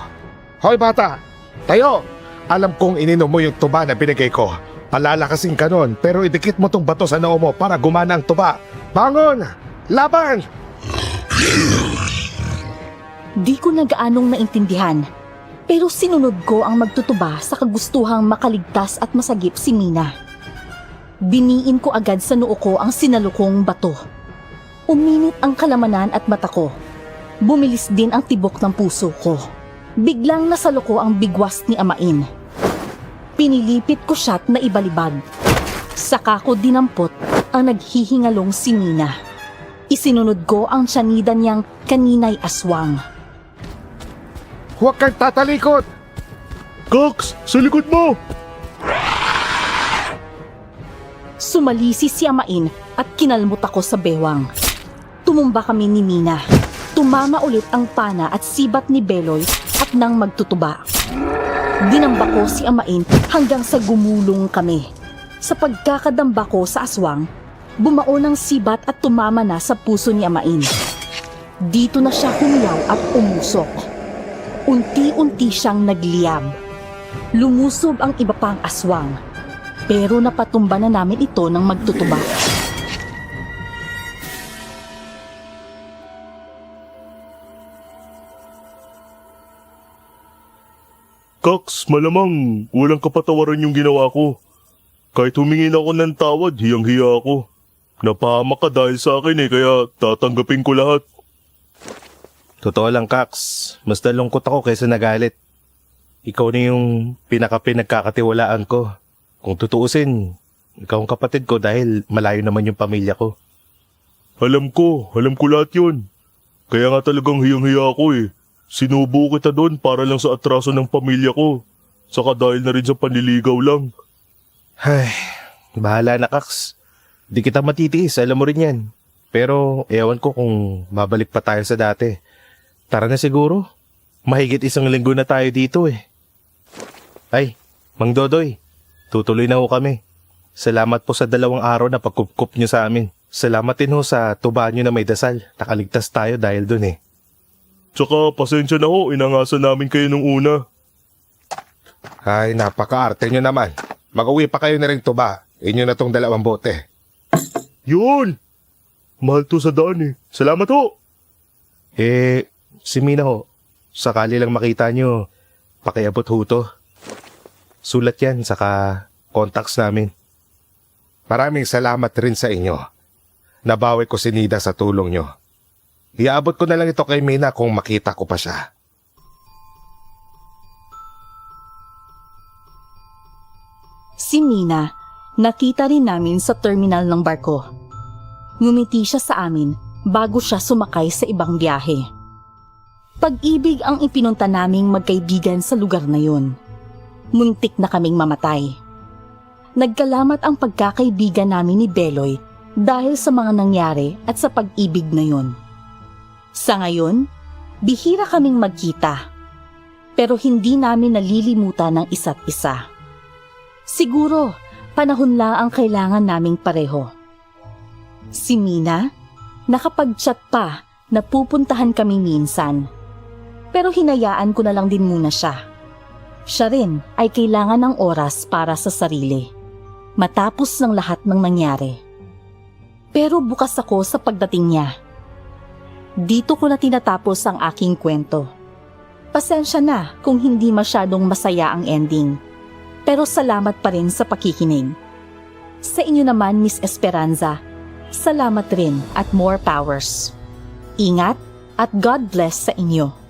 Hoy bata, tayo! Alam kong ininom mo yung tuba na binigay ko. Palalakasin ka nun, pero idikit mo tong bato sa noo mo para gumana ang tuba. Bangon! Laban! Di ko na gaanong naintindihan, pero sinunod ko ang magtutuba sa kagustuhang makaligtas at masagip si Mina. Biniin ko agad sa noo ko ang sinalukong bato. Uminit ang kalamanan at mata ko. Bumilis din ang tibok ng puso ko. Biglang nasaloko ang bigwas ni Amain. Pinilipit ko siya't naibalibag. Saka ko dinampot ang naghihingalong si Mina. Isinunod ko ang tiyanida niyang kaninay aswang. Huwag kang tatalikod! Cox, sa likod mo! Sumalisi si Amain at kinalmot ako sa bewang. Tumumba kami ni Mina. Tumama ulit ang pana at sibat ni Beloy at nang magtutuba. Dinamba ko si Amain hanggang sa gumulong kami. Sa pagkakadamba ko sa aswang, bumaon ang sibat at tumama na sa puso ni Amain. Dito na siya humiyaw at umusok. Unti-unti siyang nagliyab. Lumusob ang iba pang aswang, pero napatumba na namin ito ng magtutuba. Cox, malamang walang kapatawaran yung ginawa ko. Kahit humingi na ako ng tawad, hiyang-hiya ako. Napahamak ka dahil sa akin kaya tatanggapin ko lahat. Totoo lang, Cax. Mas nalungkot ako kaysa nagalit. Ikaw na yung pinagkakatiwalaan ko. Kung tutuusin, ikaw ang kapatid ko dahil malayo naman yung pamilya ko. Alam ko lahat yun. Kaya nga talagang hiyang-hiya ako. Sinubo kita doon para lang sa atraso ng pamilya ko. Saka dahil na rin sa panliligaw lang. Ay, bahala na, Cax. Di kita matitiis, alam mo rin yan. Pero ewan ko kung babalik pa tayo sa dati. Tara na siguro. Mahigit 1 linggo na tayo dito Ay, Mang Dodoy, tutuloy na ho kami. Salamat po sa 2 araw na pagkupkup nyo sa amin. Salamat din ho sa tuba nyo na may dasal. Nakaligtas tayo dahil dun Tsaka pasensya na ho, inangasan namin kayo nung una. Ay, napaka-arte nyo naman. Mag-uwi pa kayo na rin tuba. Inyo na tong 2 bote. Yun! Mahal to sa daan Salamat ho! Si Mina ho, sakali lang makita nyo, pakiabot ho to. Sulat yan, saka contacts namin. Maraming salamat rin sa inyo. Nabawi ko si Nida sa tulong nyo. Iaabot ko na lang ito kay Mina kung makita ko pa siya. Si Mina, nakita rin namin sa terminal ng barko. Ngumiti siya sa amin bago siya sumakay sa ibang biyahe. Pag-ibig ang ipinunta naming magkaibigan sa lugar na yun. Muntik na kaming mamatay. Nagkalamat ang pagkakaibigan namin ni Beloy dahil sa mga nangyari at sa pag-ibig na yun. Sa ngayon, bihira kaming magkita, pero hindi namin nalilimutan ng isa't isa. Siguro, panahon lang ang kailangan naming pareho. Si Mina, nakapag-chat pa na pupuntahan kami minsan. Pero hinayaan ko na lang din muna siya. Siya rin ay kailangan ng oras para sa sarili, matapos ng lahat ng nangyari. Pero bukas ako sa pagdating niya. Dito ko na tinatapos ang aking kwento. Pasensya na kung hindi masyadong masaya ang ending. Pero salamat pa rin sa pakikinig. Sa inyo naman, Miss Esperanza, salamat rin at more powers. Ingat at God bless sa inyo.